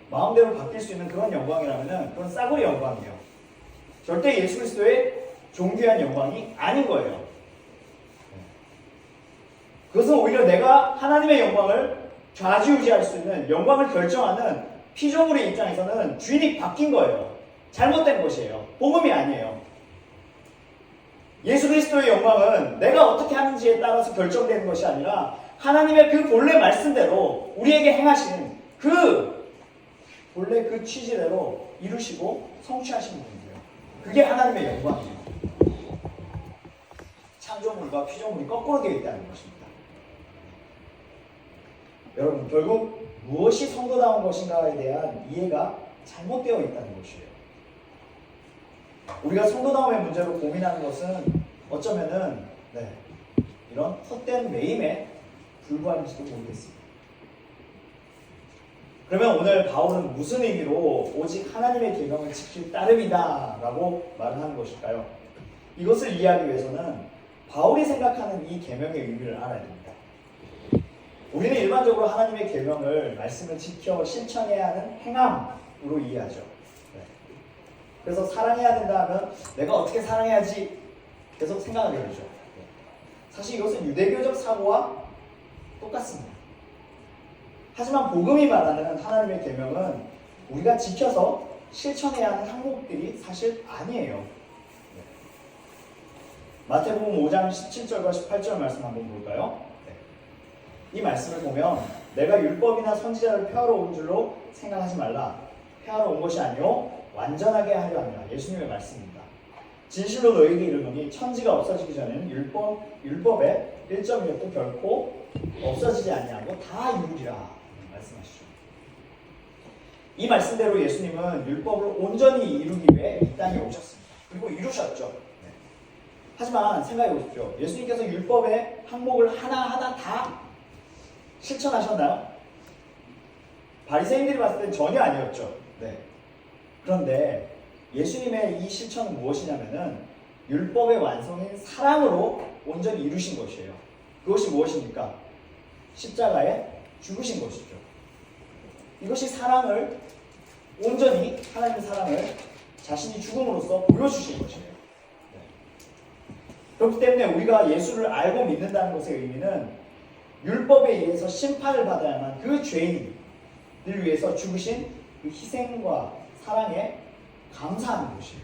마음대로 바뀔 수 있는 그런 영광이라면 그건 싸구려 영광이에요. 절대 예수 그리스도의 존귀한 영광이 아닌 거예요. 그것은 오히려 내가 하나님의 영광을 좌지우지할 수 있는 영광을 결정하는 피조물의 입장에서는 주인이 바뀐 거예요. 잘못된 것이에요. 복음이 아니에요. 예수 그리스도의 영광은 내가 어떻게 하는지에 따라서 결정되는 것이 아니라 하나님의 그 본래 말씀대로 우리에게 행하신 그 본래 그 취지대로 이루시고 성취하시는 분이에요. 그게 하나님의 영광이에요. 창조물과 피조물이 거꾸로 되어 있다는 것입니다. 여러분, 결국 무엇이 성도다운 것인가에 대한 이해가 잘못되어 있다는 것이에요. 우리가 성도다움의 문제로 고민하는 것은 어쩌면은 이런 헛된 매임에 불과할지도 모르겠습니다. 그러면 오늘 바울은 무슨 의미로 오직 하나님의 계명을 지킬 따름이다 라고 말을 하는 것일까요? 이것을 이해하기 위해서는 바울이 생각하는 이 계명의 의미를 알아야 됩니다. 우리는 일반적으로 하나님의 계명을 말씀을 지켜 실천해야 하는 행함으로 이해하죠. 그래서 사랑해야 된다 하면 내가 어떻게 사랑해야지 계속 생각하게 되죠. 사실 이것은 유대교적 사고와 똑같습니다. 하지만 복음이 말하는 하나님의 계명은 우리가 지켜서 실천해야 하는 항목들이 사실 아니에요. 마태복음 5장 17절과 18절 말씀 한번 볼까요? 이 말씀을 보면 내가 율법이나 선지자를 폐하러 온 줄로 생각하지 말라. 폐하러 온 것이 아니요 완전하게 하려 함이라. 예수님의 말씀입니다. 진실로 너희에게 이르노니 천지가 없어지기 전에는 율법의 1.1도 결코 없어지지 아니하고 다 이루리라 말씀하시죠. 이 말씀대로 예수님은 율법을 온전히 이루기 위해 이 땅에 오셨습니다. 그리고 이루셨죠. 하지만 생각해 보십시오. 예수님께서 율법의 항목을 하나하나 다 실천하셨나요? 바리새인들이 봤을 때 전혀 아니었죠. 그런데 예수님의 이 실천은 무엇이냐면은 율법의 완성인 사랑으로 온전히 이루신 것이에요. 그것이 무엇입니까? 십자가에 죽으신 것이죠. 이것이 사랑을 온전히 하나님의 사랑을 자신이 죽음으로써 보여주신 것이에요. 그렇기 때문에 우리가 예수를 알고 믿는다는 것의 의미는 율법에 의해서 심판을 받아야만 그 죄인을 위해서 죽으신 그 희생과 사랑에 감사하는 것이에요.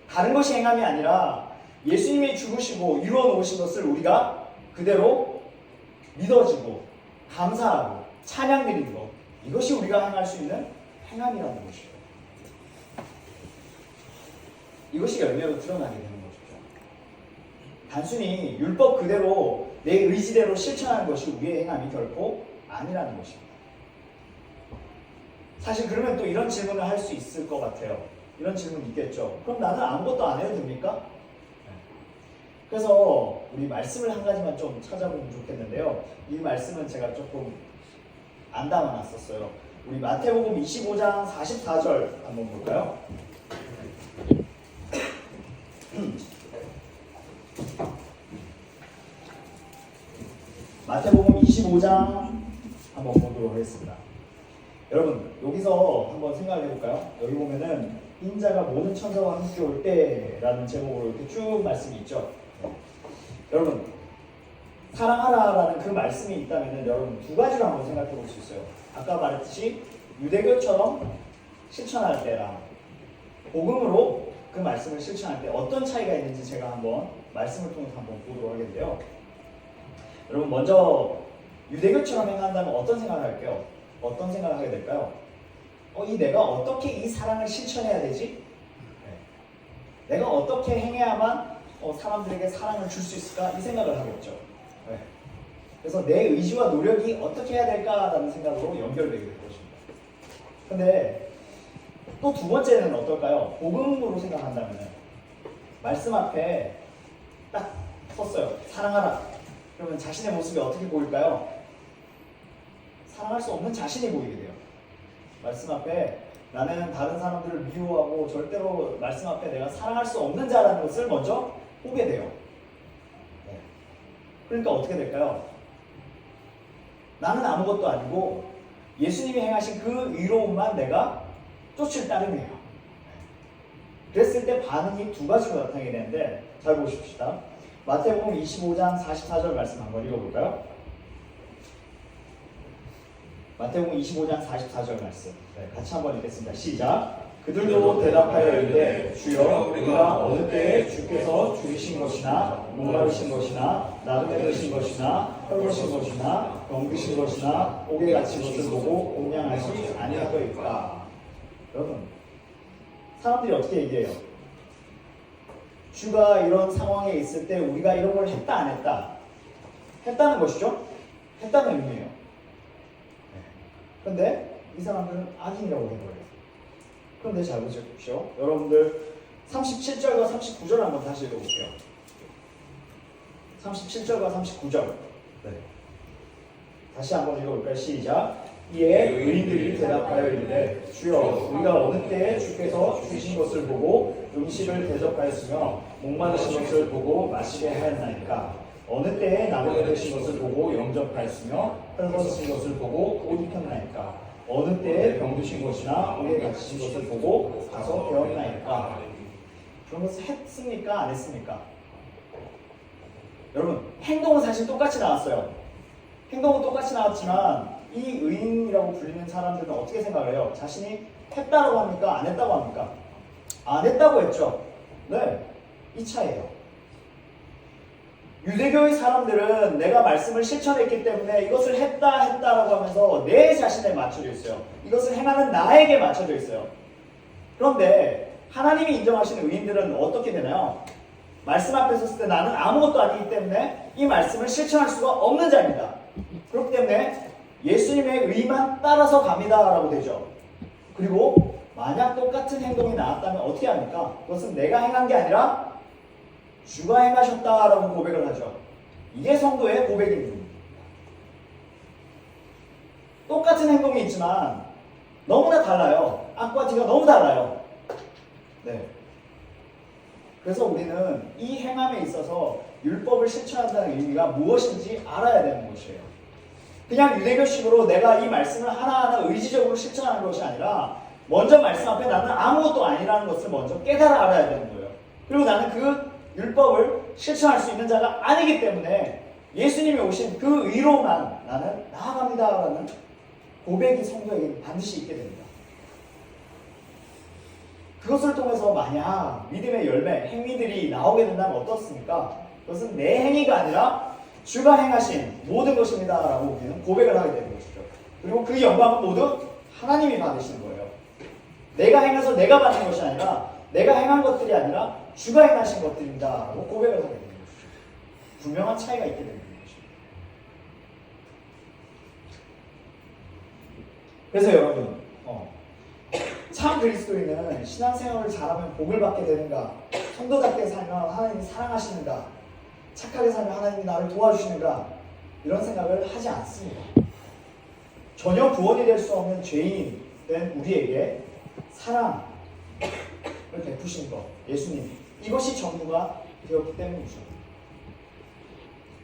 다른 것이 행함이 아니라 예수님이 죽으시고 이루어 놓으신 것을 우리가 그대로 믿어지고 감사하고 찬양 드리는 것, 이것이 우리가 행할 수 있는 행함이라는 것이에요. 이것이 열매로 드러나게 되는 것이죠. 단순히 율법 그대로 내 의지대로 실천하는 것이 우리의 행함이 결코 아니라는 것입니다. 사실 그러면 또 이런 질문을 할 수 있을 것 같아요. 이런 질문 있겠죠. 그럼 나는 아무것도 안 해도 됩니까? 그래서 우리 말씀을 한 가지만 좀 찾아보면 좋겠는데요. 이 말씀은 제가 조금 안 담아놨었어요. 우리 마태복음 25장 44절 한번 볼까요? 마태복음 25장 한번 보도록 하겠습니다. 여러분 여기서 한번 생각해 볼까요? 여기 보면은 인자가 모든 천사와 함께 올 때라는 제목으로 이렇게 쭉 말씀이 있죠. 여러분 사랑하라라는 그 말씀이 있다면은 여러분 두 가지로 한번 생각해 볼 수 있어요. 아까 말했듯이 유대교처럼 실천할 때랑 복음으로 그 말씀을 실천할 때 어떤 차이가 있는지 제가 한번 말씀을 통해서 한번 보도록 하겠는데요. 여러분 먼저 유대교처럼 행한다면 어떤 생각을 할게요? 어떤 생각을 하게 될까요? 내가 어떻게 이 사랑을 실천해야 되지? 내가 어떻게 행해야만 사람들에게 사랑을 줄 수 있을까? 이 생각을 하겠죠. 그래서 내 의지와 노력이 어떻게 해야 될까라는 생각으로 연결되게 될 것입니다. 근데 또 두 번째는 어떨까요? 복음으로 생각한다면 말씀 앞에 딱 썼어요. 사랑하라. 그러면 자신의 모습이 어떻게 보일까요? 사랑할 수 없는 자신이 보이게 돼요. 말씀 앞에 나는 다른 사람들을 미워하고 절대로 말씀 앞에 내가 사랑할 수 없는 자라는 것을 먼저 보게 돼요. 그러니까 어떻게 될까요? 나는 아무것도 아니고 예수님이 행하신 그 의로움만 내가 쫓을 따름이에요. 그랬을 때 반응이 두 가지로 나타나게 되는데 잘 보십시다. 마태복음 25장 44절 말씀 한번 읽어볼까요? 마태복음 25장 44절 말씀 같이 한번 읽겠습니다. 시작. 그들도 대답하여 이르되 주여 우리가 어느 때에 주께서 죽이신 것이나 목마르신 것이나 나그네 되신 것이나 헐벗으신 것이나 병드신 것이나 옥에 갇힌 것을 보고 공양하지 아니하더이까. 여러분 사람들이 어떻게 얘기해요? 주가 이런 상황에 있을 때 우리가 이런 걸 했다 안 했다? 했다는 것이죠? 했다는 의미예요. 그런데 이 사람들은 악인이라고 해버려요. 그런데 잘 보십시오. 여러분들 37절과 39절 한번 다시 읽어볼게요. 37절과 39절 다시 한번 읽어볼까요? 시작. 이에 의인들이 대답하여 이르되 주여 우리가 어느 때에 주께서 주신 것을 보고 음식을 대접하였으며 목마르신 것을 보고 마시게 하였나이까? 어느 때에 나그네 되신 것을 보고 영접하였으며 헐벗으신 것을 보고 옷 입혔나이까? 어느 때에 병드신 것이나 옥에 갇히신 것을 보고 가서 배웠나이까? 그런 것을 했습니까? 안 했습니까? 여러분 행동은 사실 똑같이 나왔어요. 행동은 똑같이 나왔지만 이 의인이라고 불리는 사람들은 어떻게 생각을 해요? 자신이 했다고 합니까? 안 했다고 합니까? 안 했다고 했죠. 네, 이 차이예요. 유대교의 사람들은 내가 말씀을 실천했기 때문에 이것을 했다라고 하면서 내 자신에 맞춰져 있어요. 이것을 행하는 나에게 맞춰져 있어요. 그런데 하나님이 인정하시는 의인들은 어떻게 되나요? 말씀 앞에 섰을 때 나는 아무것도 아니기 때문에 이 말씀을 실천할 수가 없는 자입니다. 그렇기 때문에 예수님의 의만 따라서 갑니다라고 되죠. 그리고 만약 똑같은 행동이 나왔다면 어떻게 합니까? 그것은 내가 행한 게 아니라 주가 행하셨다라고 고백을 하죠. 이게 성도의 고백입니다. 똑같은 행동이 있지만 너무나 달라요. 앞과 뒤가 너무 달라요. 네. 그래서 우리는 이 행함에 있어서 율법을 실천한다는 의미가 무엇인지 알아야 되는 것이에요. 그냥 유대교식으로 내가 이 말씀을 하나하나 의지적으로 실천하는 것이 아니라 먼저 말씀 앞에 나는 아무것도 아니라는 것을 먼저 깨달아 알아야 되는 거예요. 그리고 나는 그 율법을 실천할 수 있는 자가 아니기 때문에 예수님이 오신 그 의로만 나는 나아갑니다라는 고백이 성도에게 반드시 있게 됩니다. 그것을 통해서 만약 믿음의 열매, 행위들이 나오게 된다면 어떻습니까? 그것은 내 행위가 아니라 주가 행하신 모든 것입니다 라고 우리는 고백을 하게 되는 것이죠. 그리고 그 영광은 모두 하나님이 받으시는 거예요. 내가 행해서 내가 받는 것이 아니라 내가 행한 것들이 아니라 주가 행하신 것들입니다 라고 고백을 하게 되는 것이죠. 분명한 차이가 있게 되는 것입니다. 그래서 여러분 참 그리스도인은 신앙생활을 잘하면 복을 받게 되는가, 성도답게 살면 하나님이 사랑하시는가, 착하게 살면 하나님이 나를 도와주시는가, 이런 생각을 하지 않습니다. 전혀 구원이 될 수 없는 죄인이 된 우리에게 사랑을 베푸신 것, 예수님, 이것이 전부가 되었기 때문이죠.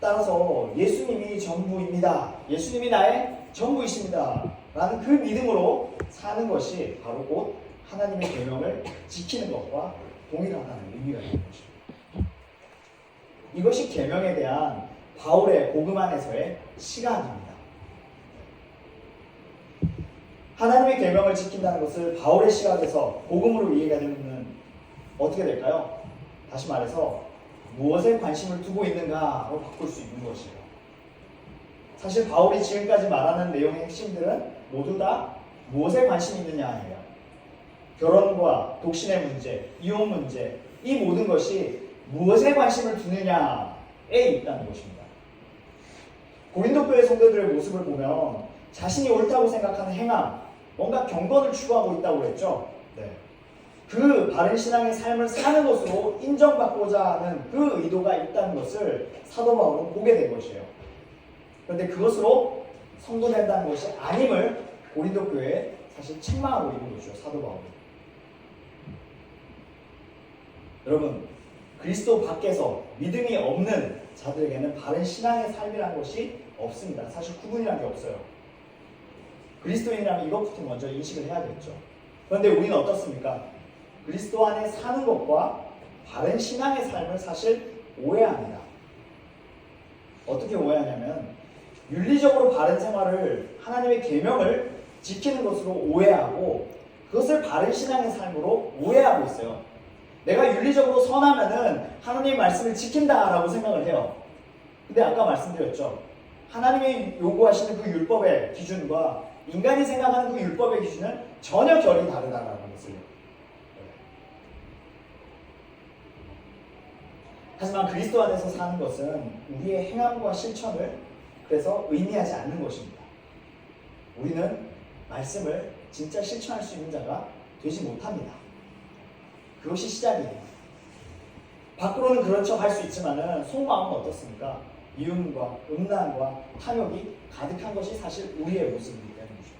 따라서 예수님이 전부입니다, 예수님이 나의 전부이십니다 라는 그 믿음으로 사는 것이 바로 곧 하나님의 계명을 지키는 것과 동일하다는 의미가 있는 것입니다. 이것이 계명에 대한 바울의 복음 안에서의 시각입니다. 하나님의 계명을 지킨다는 것을 바울의 시각에서 복음으로 이해가 되면 어떻게 될까요? 다시 말해서 무엇에 관심을 두고 있는가로 바꿀 수 있는 것이에요. 사실 바울이 지금까지 말하는 내용의 핵심들은 모두 다 무엇에 관심이 있느냐예요. 결혼과 독신의 문제, 이혼 문제, 이 모든 것이 무엇에 관심을 두느냐에 있다는 것입니다. 고린도 교회 성도들의 모습을 보면 자신이 옳다고 생각하는 행함, 뭔가 경건을 추구하고 있다고 했죠. 네. 그 바른 신앙의 삶을 사는 것으로 인정받고자 하는 그 의도가 있다는 것을 사도 바울은 보게 된 것이에요. 그런데 그것으로 성도된다는 것이 아님을 고린도 교회에 사실 책망하고 있는 것이죠. 사도 바울이. 여러분, 그리스도 밖에서 믿음이 없는 자들에게는 바른 신앙의 삶이라는 것이 없습니다. 사실 구분이라는 게 없어요. 그리스도인이라면 이것부터 먼저 인식을 해야겠죠. 그런데 우리는 어떻습니까? 그리스도 안에 사는 것과 바른 신앙의 삶을 사실 오해합니다. 어떻게 오해하냐면 윤리적으로 바른 생활을 하나님의 계명을 지키는 것으로 오해하고 그것을 바른 신앙의 삶으로 오해하고 있어요. 내가 윤리적으로 선하면은 하나님의 말씀을 지킨다라고 생각을 해요. 근데 아까 말씀드렸죠. 하나님이 요구하시는 그 율법의 기준과 인간이 생각하는 그 율법의 기준은 전혀 결이 다르다라는 것을. 하지만 그리스도 안에서 사는 것은 우리의 행함과 실천을 그래서 의미하지 않는 것입니다. 우리는 말씀을 진짜 실천할 수 있는 자가 되지 못합니다. 그것이 시작이에요. 밖으로는 그런 척 할 수 있지만은 속마음은 어떻습니까? 미움과 음란과 탐욕이 가득한 것이 사실 우리의 모습이기 때문이죠.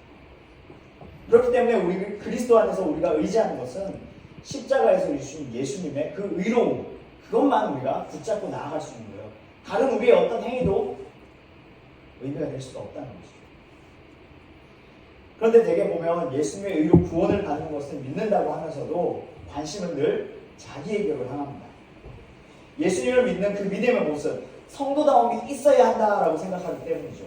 그렇기 때문에 우리 그리스도 안에서 우리가 의지하는 것은 십자가에서 주신 예수님의 그 의로움, 그것만 우리가 붙잡고 나아갈 수 있는 거예요. 다른 우리의 어떤 행위도 의미가 될 수가 없다는 것이죠. 그런데 대개 보면 예수님의 의로 구원을 받는 것을 믿는다고 하면서도 관심은 늘 자기에게로 향합니다. 예수님을 믿는 그 믿음의 모습, 성도다움이 있어야 한다라고 생각하기 때문이죠.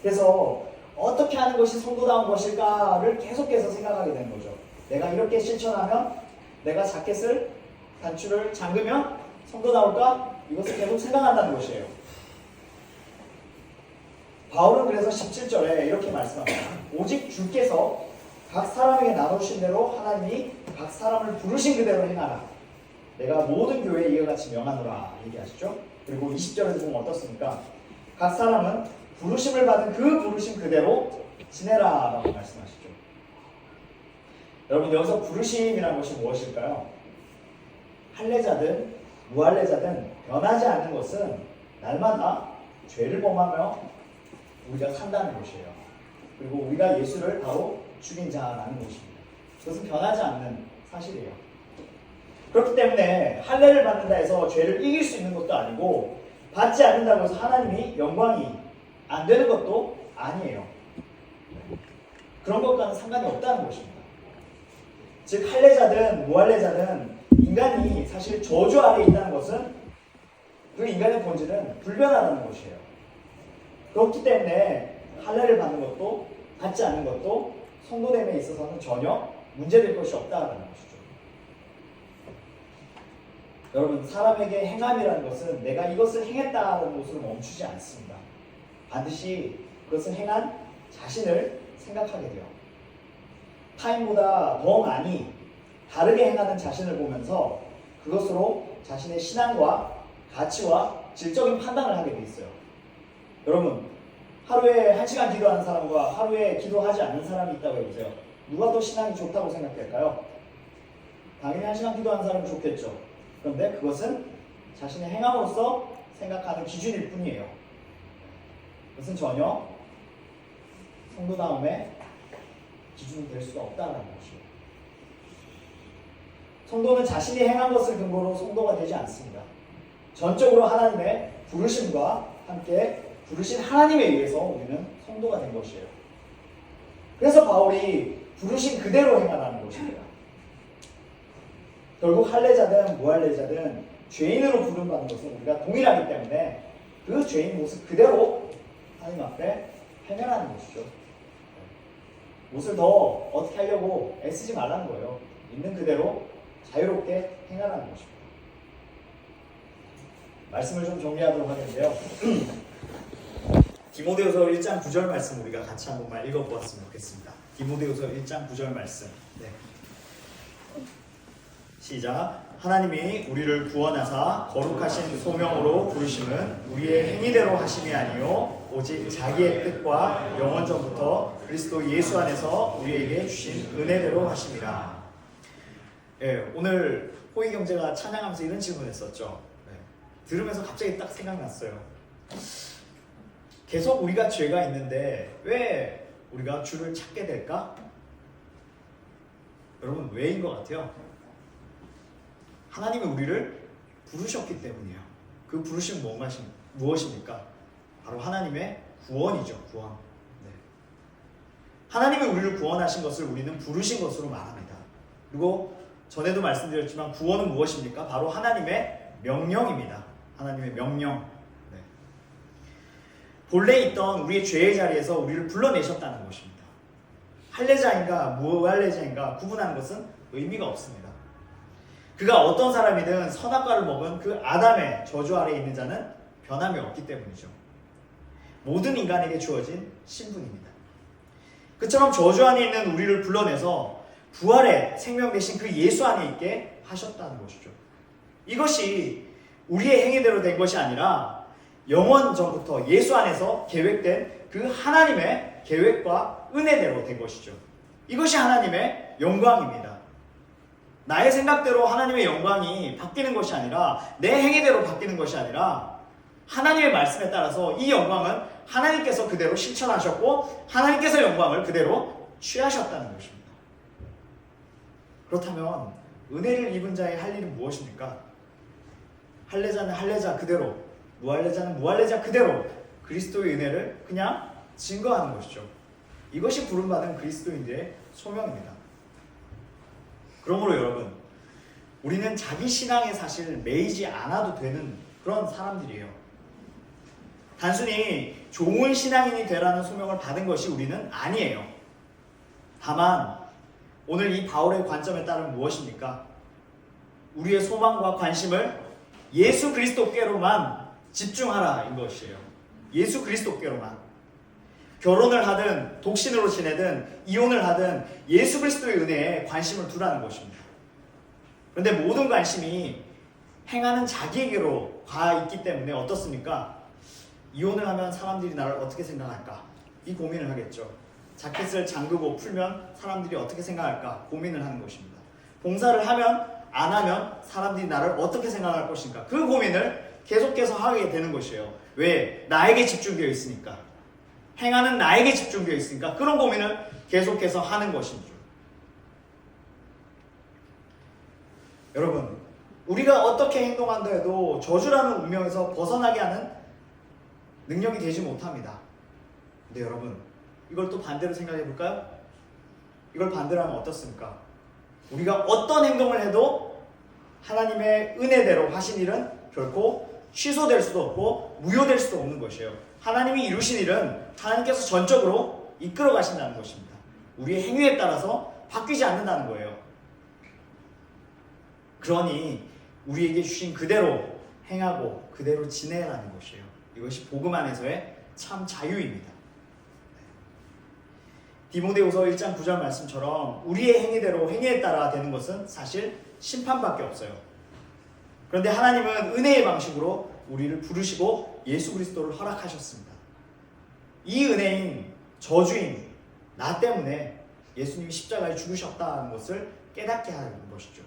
그래서 어떻게 하는 것이 성도다운 것일까를 계속해서 생각하게 되는 거죠. 내가 이렇게 실천하면, 내가 자켓을 단추를 잠그면 성도다울까? 이것을 계속 생각한다는 것이에요. 바울은 그래서 17절에 이렇게 말씀합니다. 오직 주께서 각 사람에게 나누신 대로 하나님이 각 사람을 부르신 그대로 행하라. 내가 모든 교회에 이와 같이 명하노라 얘기하시죠. 그리고 20절에서 보면 어떻습니까? 각 사람은 부르심을 받은 그 부르심 그대로 지내라 라고 말씀하시죠. 여러분, 여기서 부르심이라는 것이 무엇일까요? 할례자든 무할례자든 변하지 않는 것은 날마다 죄를 범하며 우리가 산다는 것이에요. 그리고 우리가 예수를 바로 죽인 자라는 것입니다. 그것은 변하지 않는 사실이에요. 그렇기 때문에 할례를 받는다 해서 죄를 이길 수 있는 것도 아니고 받지 않는다고 해서 하나님이 영광이 안 되는 것도 아니에요. 그런 것과는 상관이 없다는 것입니다. 즉 할례자든 무할례자든 인간이 사실 저주 아래에 있다는 것은 그 인간의 본질은 불변하다는 것이에요. 그렇기 때문에 할례를 받는 것도 받지 않는 것도 성도됨에 있어서는 전혀 문제될 것이 없다는 것이죠. 여러분, 사람에게 행함이라는 것은 내가 이것을 행했다는 것으로 멈추지 않습니다. 반드시 그것을 행한 자신을 생각하게 돼요. 타인보다 더 많이 다르게 행하는 자신을 보면서 그것으로 자신의 신앙과 가치와 질적인 판단을 하게 돼 있어요. 여러분, 하루에 1시간 기도하는 사람과 하루에 기도하지 않는 사람이 있다고 해보세요. 누가 더 신앙이 좋다고 생각될까요? 당연히 1시간 기도하는 사람이 좋겠죠. 그런데 그것은 자신의 행함으로서 생각하는 기준일 뿐이에요. 그것은 전혀 성도다움의 기준이 될 수가 없다는 것이에요. 성도는 자신이 행한 것을 근거로 성도가 되지 않습니다. 전적으로 하나님의 부르심과 함께 부르신 하나님에 의해서 우리는 성도가 된 것이에요. 그래서 바울이 부르신 그대로 행하라는 것입니다. 결국 할례자든 무할례자든 죄인으로 부름받는 것은 우리가 동일하기 때문에 그 죄인 모습 그대로 하나님 앞에 행하라는 것이죠. 옷을 더 어떻게 하려고 애쓰지 말라는 거예요. 있는 그대로 자유롭게 행하라는 것입니다. 말씀을 좀 정리하도록 하겠는데요. 디모데후서 1장 9절 말씀 우리가 같이 한 번만 읽어보았으면 좋겠습니다. 디모데후서 1장 9절 말씀. 네. 시작. 하나님이 우리를 구원하사 거룩하신 소명으로 부르심은 우리의 행위대로 하심이 아니요 오직 자기의 뜻과 영원 전부터 그리스도 예수 안에서 우리에게 주신 은혜대로 하심이라. 예, 오늘 호의 경제가 찬양하면서 이런 질문을 했었죠. 네. 들으면서 갑자기 딱 생각났어요. 계속 우리가 죄가 있는데 왜 우리가 주를 찾게 될까? 여러분, 왜인 것 같아요? 하나님이 우리를 부르셨기 때문이에요. 그 부르심은 무엇입니까? 바로 하나님의 구원이죠. 구원. 네. 하나님이 우리를 구원하신 것을 우리는 부르신 것으로 말합니다. 그리고 전에도 말씀드렸지만 구원은 무엇입니까? 바로 하나님의 명령입니다. 하나님의 명령. 네. 본래 있던 우리의 죄의 자리에서 우리를 불러내셨다는 것입니다. 할례자인가 무할례자인가 구분하는 것은 의미가 없습니다. 그가 어떤 사람이든 선악과를 먹은 그 아담의 저주 아래에 있는 자는 변함이 없기 때문이죠. 모든 인간에게 주어진 신분입니다. 그처럼 저주 안에 있는 우리를 불러내서 부활의 생명 대신 그 예수 안에 있게 하셨다는 것이죠. 이것이 우리의 행위대로 된 것이 아니라 영원 전부터 예수 안에서 계획된 그 하나님의 계획과 은혜대로 된 것이죠. 이것이 하나님의 영광입니다. 나의 생각대로 하나님의 영광이 바뀌는 것이 아니라 내 행위대로 바뀌는 것이 아니라 하나님의 말씀에 따라서 이 영광은 하나님께서 그대로 실천하셨고 하나님께서 영광을 그대로 취하셨다는 것입니다. 그렇다면 은혜를 입은 자의 할 일은 무엇입니까? 할례자는 할례자 그대로, 무할례자는 무할례자 그대로 그리스도의 은혜를 그냥 증거하는 것이죠. 이것이 부름받은 그리스도인들의 소명입니다. 그러므로 여러분, 우리는 자기 신앙에 사실 매이지 않아도 되는 그런 사람들이에요. 단순히 좋은 신앙인이 되라는 소명을 받은 것이 우리는 아니에요. 다만 오늘 이 바울의 관점에 따르면 무엇입니까? 우리의 소망과 관심을 예수 그리스도께로만 집중하라인 것이에요. 예수 그리스도께로만. 결혼을 하든 독신으로 지내든 이혼을 하든 예수 그리스도의 은혜에 관심을 두라는 것입니다. 그런데 모든 관심이 행하는 자기에게로 가 있기 때문에 어떻습니까? 이혼을 하면 사람들이 나를 어떻게 생각할까? 이 고민을 하겠죠. 자켓을 잠그고 풀면 사람들이 어떻게 생각할까? 고민을 하는 것입니다. 봉사를 하면 안 하면 사람들이 나를 어떻게 생각할 것인가? 그 고민을 계속해서 하게 되는 것이에요. 왜? 나에게 집중되어 있으니까. 행하는 나에게 집중되어 있으니까 그런 고민을 계속해서 하는 것이죠. 여러분, 우리가 어떻게 행동한다 해도 저주라는 운명에서 벗어나게 하는 능력이 되지 못합니다. 근데 여러분, 이걸 또 반대로 생각해 볼까요? 이걸 반대로 하면 어떻습니까? 우리가 어떤 행동을 해도 하나님의 은혜대로 하신 일은 결코 취소될 수도 없고 무효될 수도 없는 것이에요. 하나님이 이루신 일은 하나님께서 전적으로 이끌어 가신다는 것입니다. 우리의 행위에 따라서 바뀌지 않는다는 거예요. 그러니 우리에게 주신 그대로 행하고 그대로 지내라는 것이에요. 이것이 복음 안에서의 참 자유입니다. 디모데후서 1장 9절 말씀처럼 우리의 행위대로 행위에 따라 되는 것은 사실 심판밖에 없어요. 그런데 하나님은 은혜의 방식으로 우리를 부르시고 예수 그리스도를 허락하셨습니다. 이 은혜인 저주인 나 때문에 예수님이 십자가에 죽으셨다는 것을 깨닫게 하는 것이죠.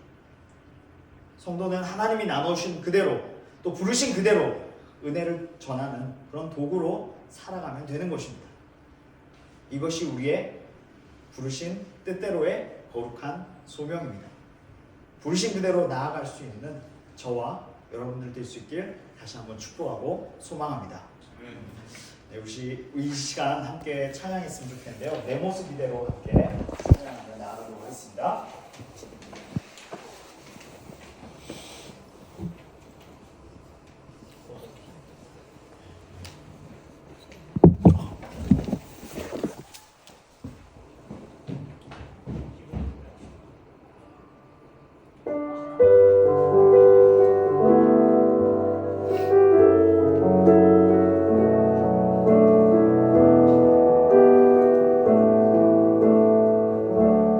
성도는 하나님이 나눠주신 그대로 또 부르신 그대로 은혜를 전하는 그런 도구로 살아가면 되는 것입니다. 이것이 우리의 부르신 뜻대로의 거룩한 소명입니다. 부르신 그대로 나아갈 수 있는 저와 여러분들 될 수 있길 다시 한번 축복하고 소망합니다. 네, 우리 이 시간 함께 찬양했으면 좋겠는데요. 내 모습 이대로 함께 찬양하며 나아가도록 하겠습니다.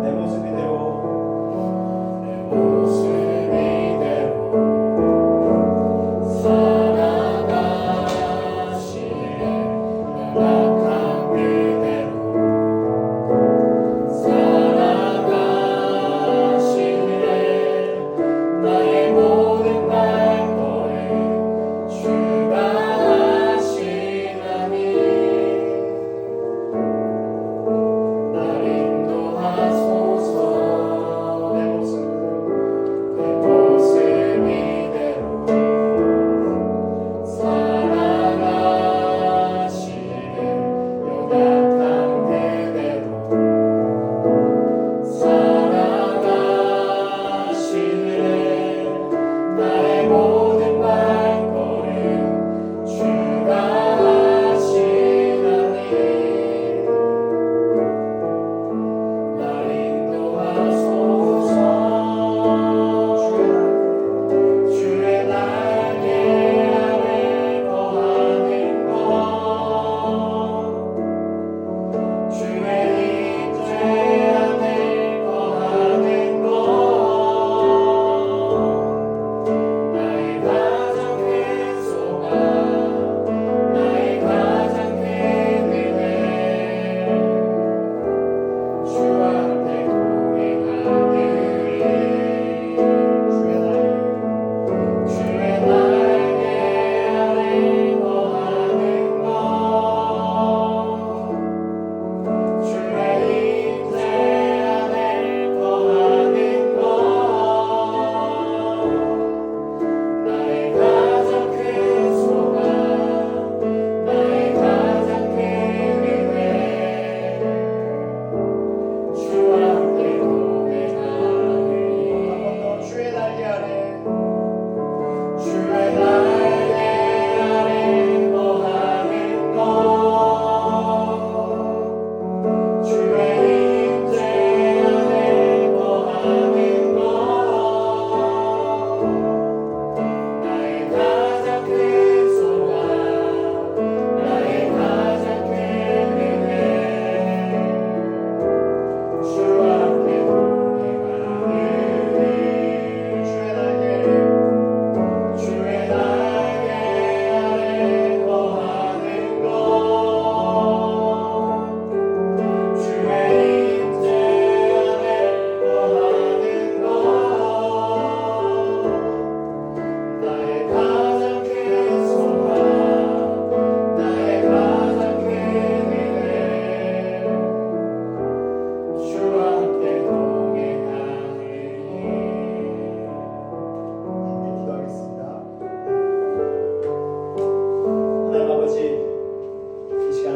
내 모습 이대로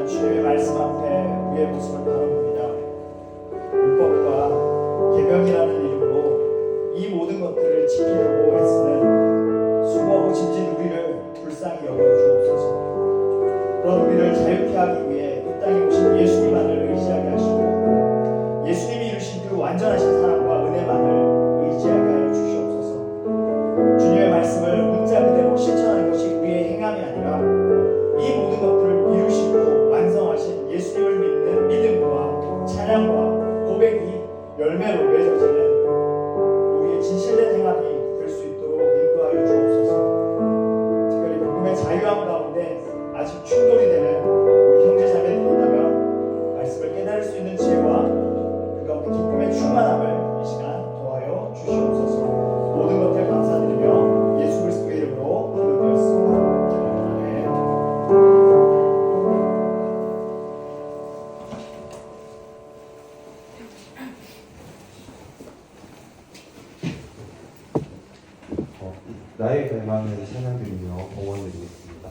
시간 주님의 말씀 앞에 우리의 모습을 바라봅니다. 율법과 계명이라는 이름으로 이 모든 것들을 지키려고 애쓰는 수고하고 짐진 우리를 불쌍히 여겨 주옵소서. 그런 우리를 자유케 하기 위해 이 땅에 오신 예수님만을 의지하게 하시고 예수님이 이루신 그 완전하신 사랑과 은혜만을 의지하게 하여 주시옵소서. 주님의 말씀을 문자 그대로 실천하는 것이 우리의 행함이 아니라 이 모든 것들을 이루시고 완성하신 예수님을 믿는 믿음과 찬양과 고백이 열매로 맺어지는 우리의 진실된 행함이 될 수 있도록 인도하여 주옵소서. 특별히 복음의 자유함 가운데 아직 충돌이 되는 우리 형제자매들이 있다면 말씀을 깨달을 수 있는 지혜와 그 가운데 기쁨의 충만함을 이 시간 도와여 주시옵소서. 모든 것들 감사드리며 예수 그리스도의 이름으로 기도드렸습니다. 아멘. 나의 갈망을 찬양드리며 공헌드리겠습니다.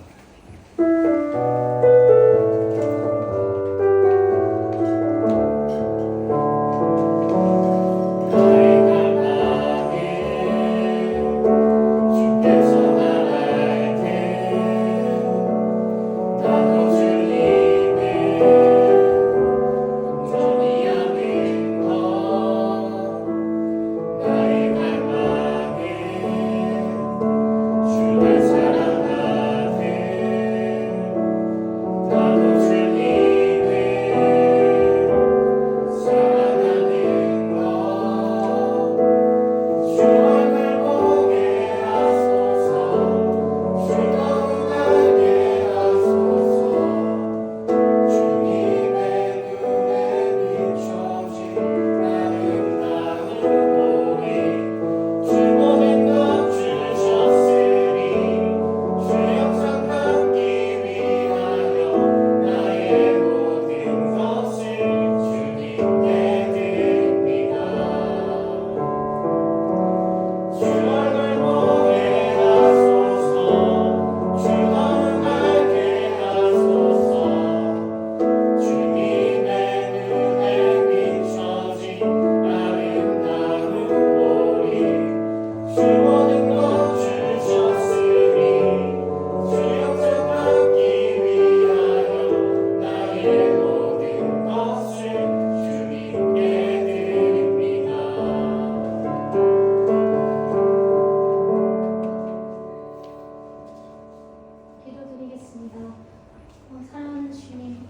사랑하는 주님,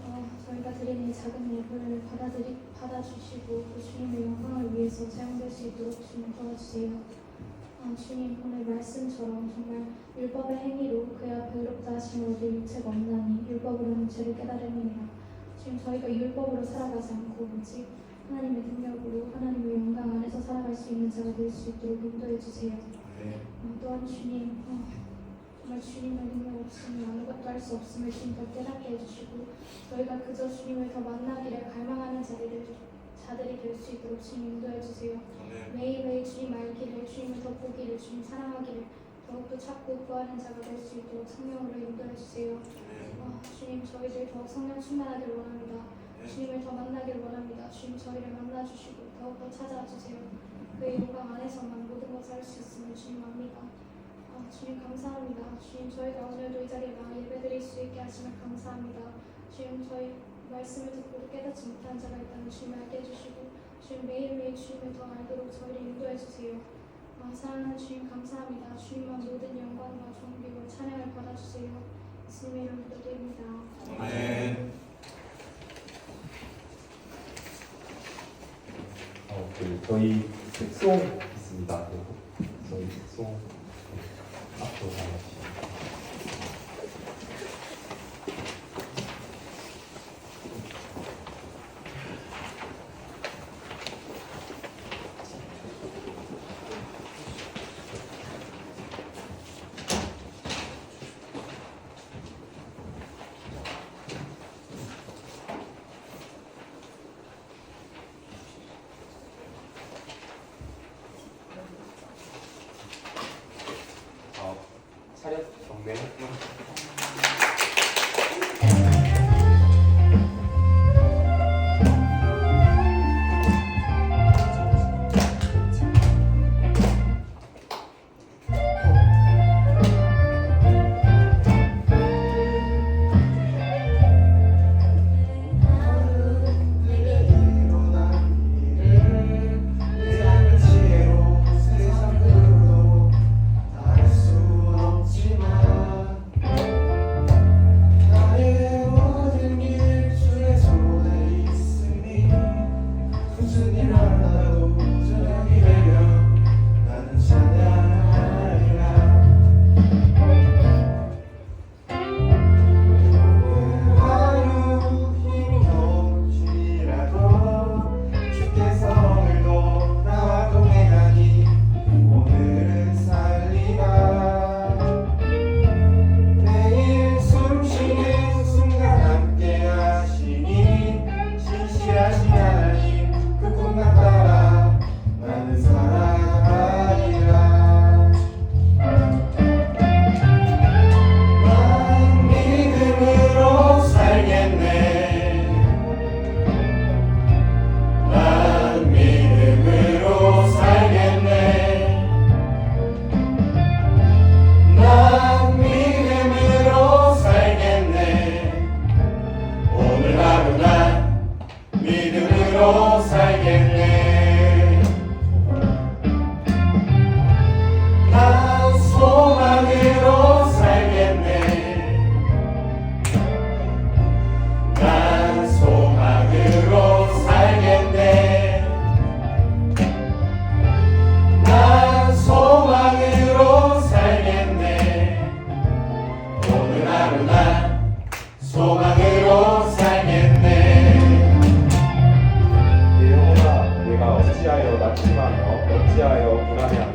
저희가 드리는 이 작은 예물을 받아주시고 그 주님의 영광을 위해서 사용될 수 있도록 주님 도와주세요. 주님, 오늘 말씀처럼 정말 율법의 행위로 그의 앞에 의롭다 하심을 얻을 유체가 없나니 율법으로는 죄를 깨달음이니라. 주님, 저희가 율법으로 살아가지 않고 오직 하나님의 능력으로 하나님의 영광 안에서 살아갈 수 있는 자가 될 수 있도록 인도해 주세요. 또한 주님, 정말 주님의 능력 없으면 아무것도 할 수 없음을 주님 더 깨닫게 해주시고 저희가 그저 주님을 더 만나기를 갈망하는 자들이 될 수 있도록 주님 인도해 주세요. 매일매일 주님 알기를, 주님을 더 보기를, 주님 사랑하기를 더욱더 찾고 구하는 자가 될 수 있도록 성령으로 인도해 주세요. 주님, 저희들 더욱 성령 충만하기를 원합니다. 주님을 더 만나기를 원합니다. 주님, 저희를 만나주시고 더욱더 찾아와 주세요. 그의 영광 안에서만 모든 것을 할 수 있음을 주님 압니다. 주님 감사합니다. 주님, 저희가 오늘도 이 자리에 나와 예배드릴 수 있게 하시면 감사합니다. 주님, 저희 말씀을 듣고도 깨닫지 못한 자가 있다면 주님 알게 해주시고 주님 매일매일 주님을 더 알도록 저희를 인도해 주세요. 사랑하는 주님 감사합니다. 주님만 모든 영광과 존귀와 찬양을 받아주세요. 예수님의 이름으로 기도드립니다. 아멘. 저희 색송 있습니다. 저희 색송 앞으로 나가주시죠.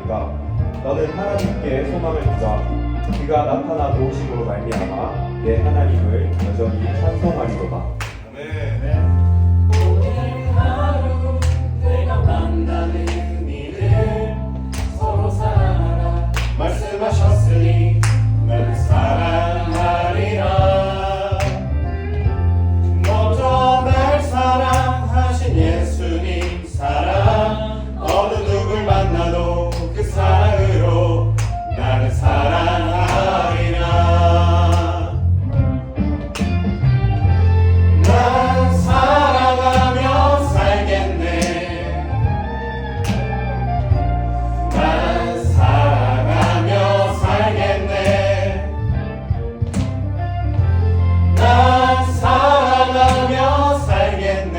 말하리까 너는 하나님께 소망을 두자. 그가 나타나 도우심으로 말미암아 내 하나님을 여전히 찬송하리로다. 오늘 하루 내가 만나는 이들 서로 사랑하라 말씀하셨으니 나를 사랑하리라. 먼저 날 사랑하신 예수님 사랑 어느 누굴 만나도 그 사랑으로 나를 사랑하리라. 난 사랑하며 살겠네. 난 사랑하며 살겠네. 난 사랑하며 살겠네.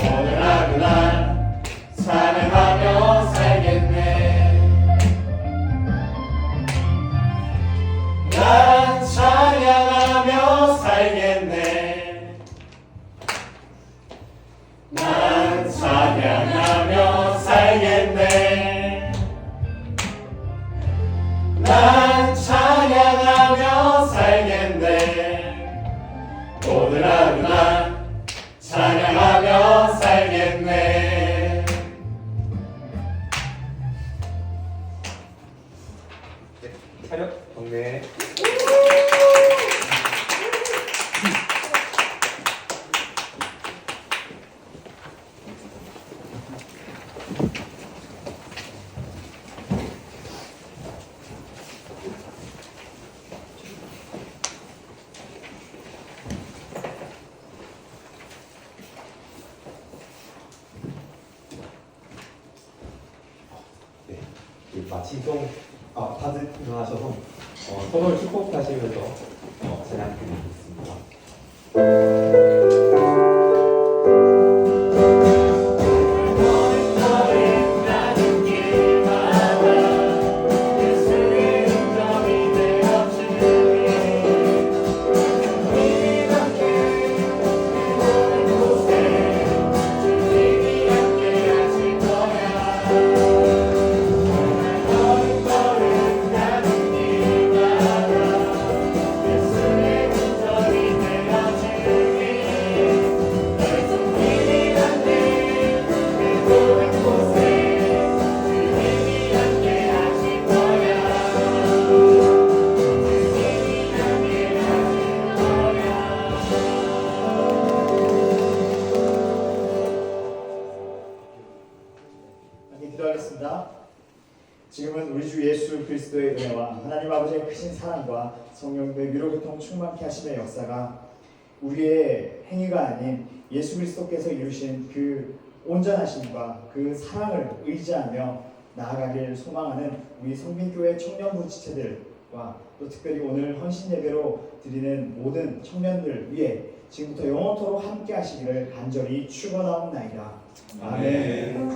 오늘 하루 난 사랑하며 살겠네. 난 찬양하며 살겠네. 난 찬양하며 살겠네. 난 찬양하며 살겠네. 오늘 하루 난 찬양하며 살겠네. 차렷 경례. 네, 마치송 다들 일어나셔서 서로를 축복하시면서 찬양 드리겠습니다. 나는 길마다 예수의 음성이 되어주니 우리 함께 모든 곳에 주님이 함께 하실 거야. 걸음 나는 길마다 예수의 음성이 되어주니 널 손길이 함께 모든 곳에 주님이 함께 하실 거야. 주님이 함께 하실 거야. 함께 기도하겠습니다. 지금은 우리 주 예수 그리스도의 은혜와 하나님 아버지의 크신 사랑과 성령의 위로교통 충만케 하심의 역사가 우리의 행위가 아닌 예수 그리스도께서 이루신 그 온전하심과 그 사랑을 의지하며 나아가길 소망하는 우리 성빈교회 청년부 지체들과 또 특별히 오늘 헌신 예배로 드리는 모든 청년들 위해 지금부터 영원토록 함께 하시기를 간절히 축원하옵나이다. 아멘.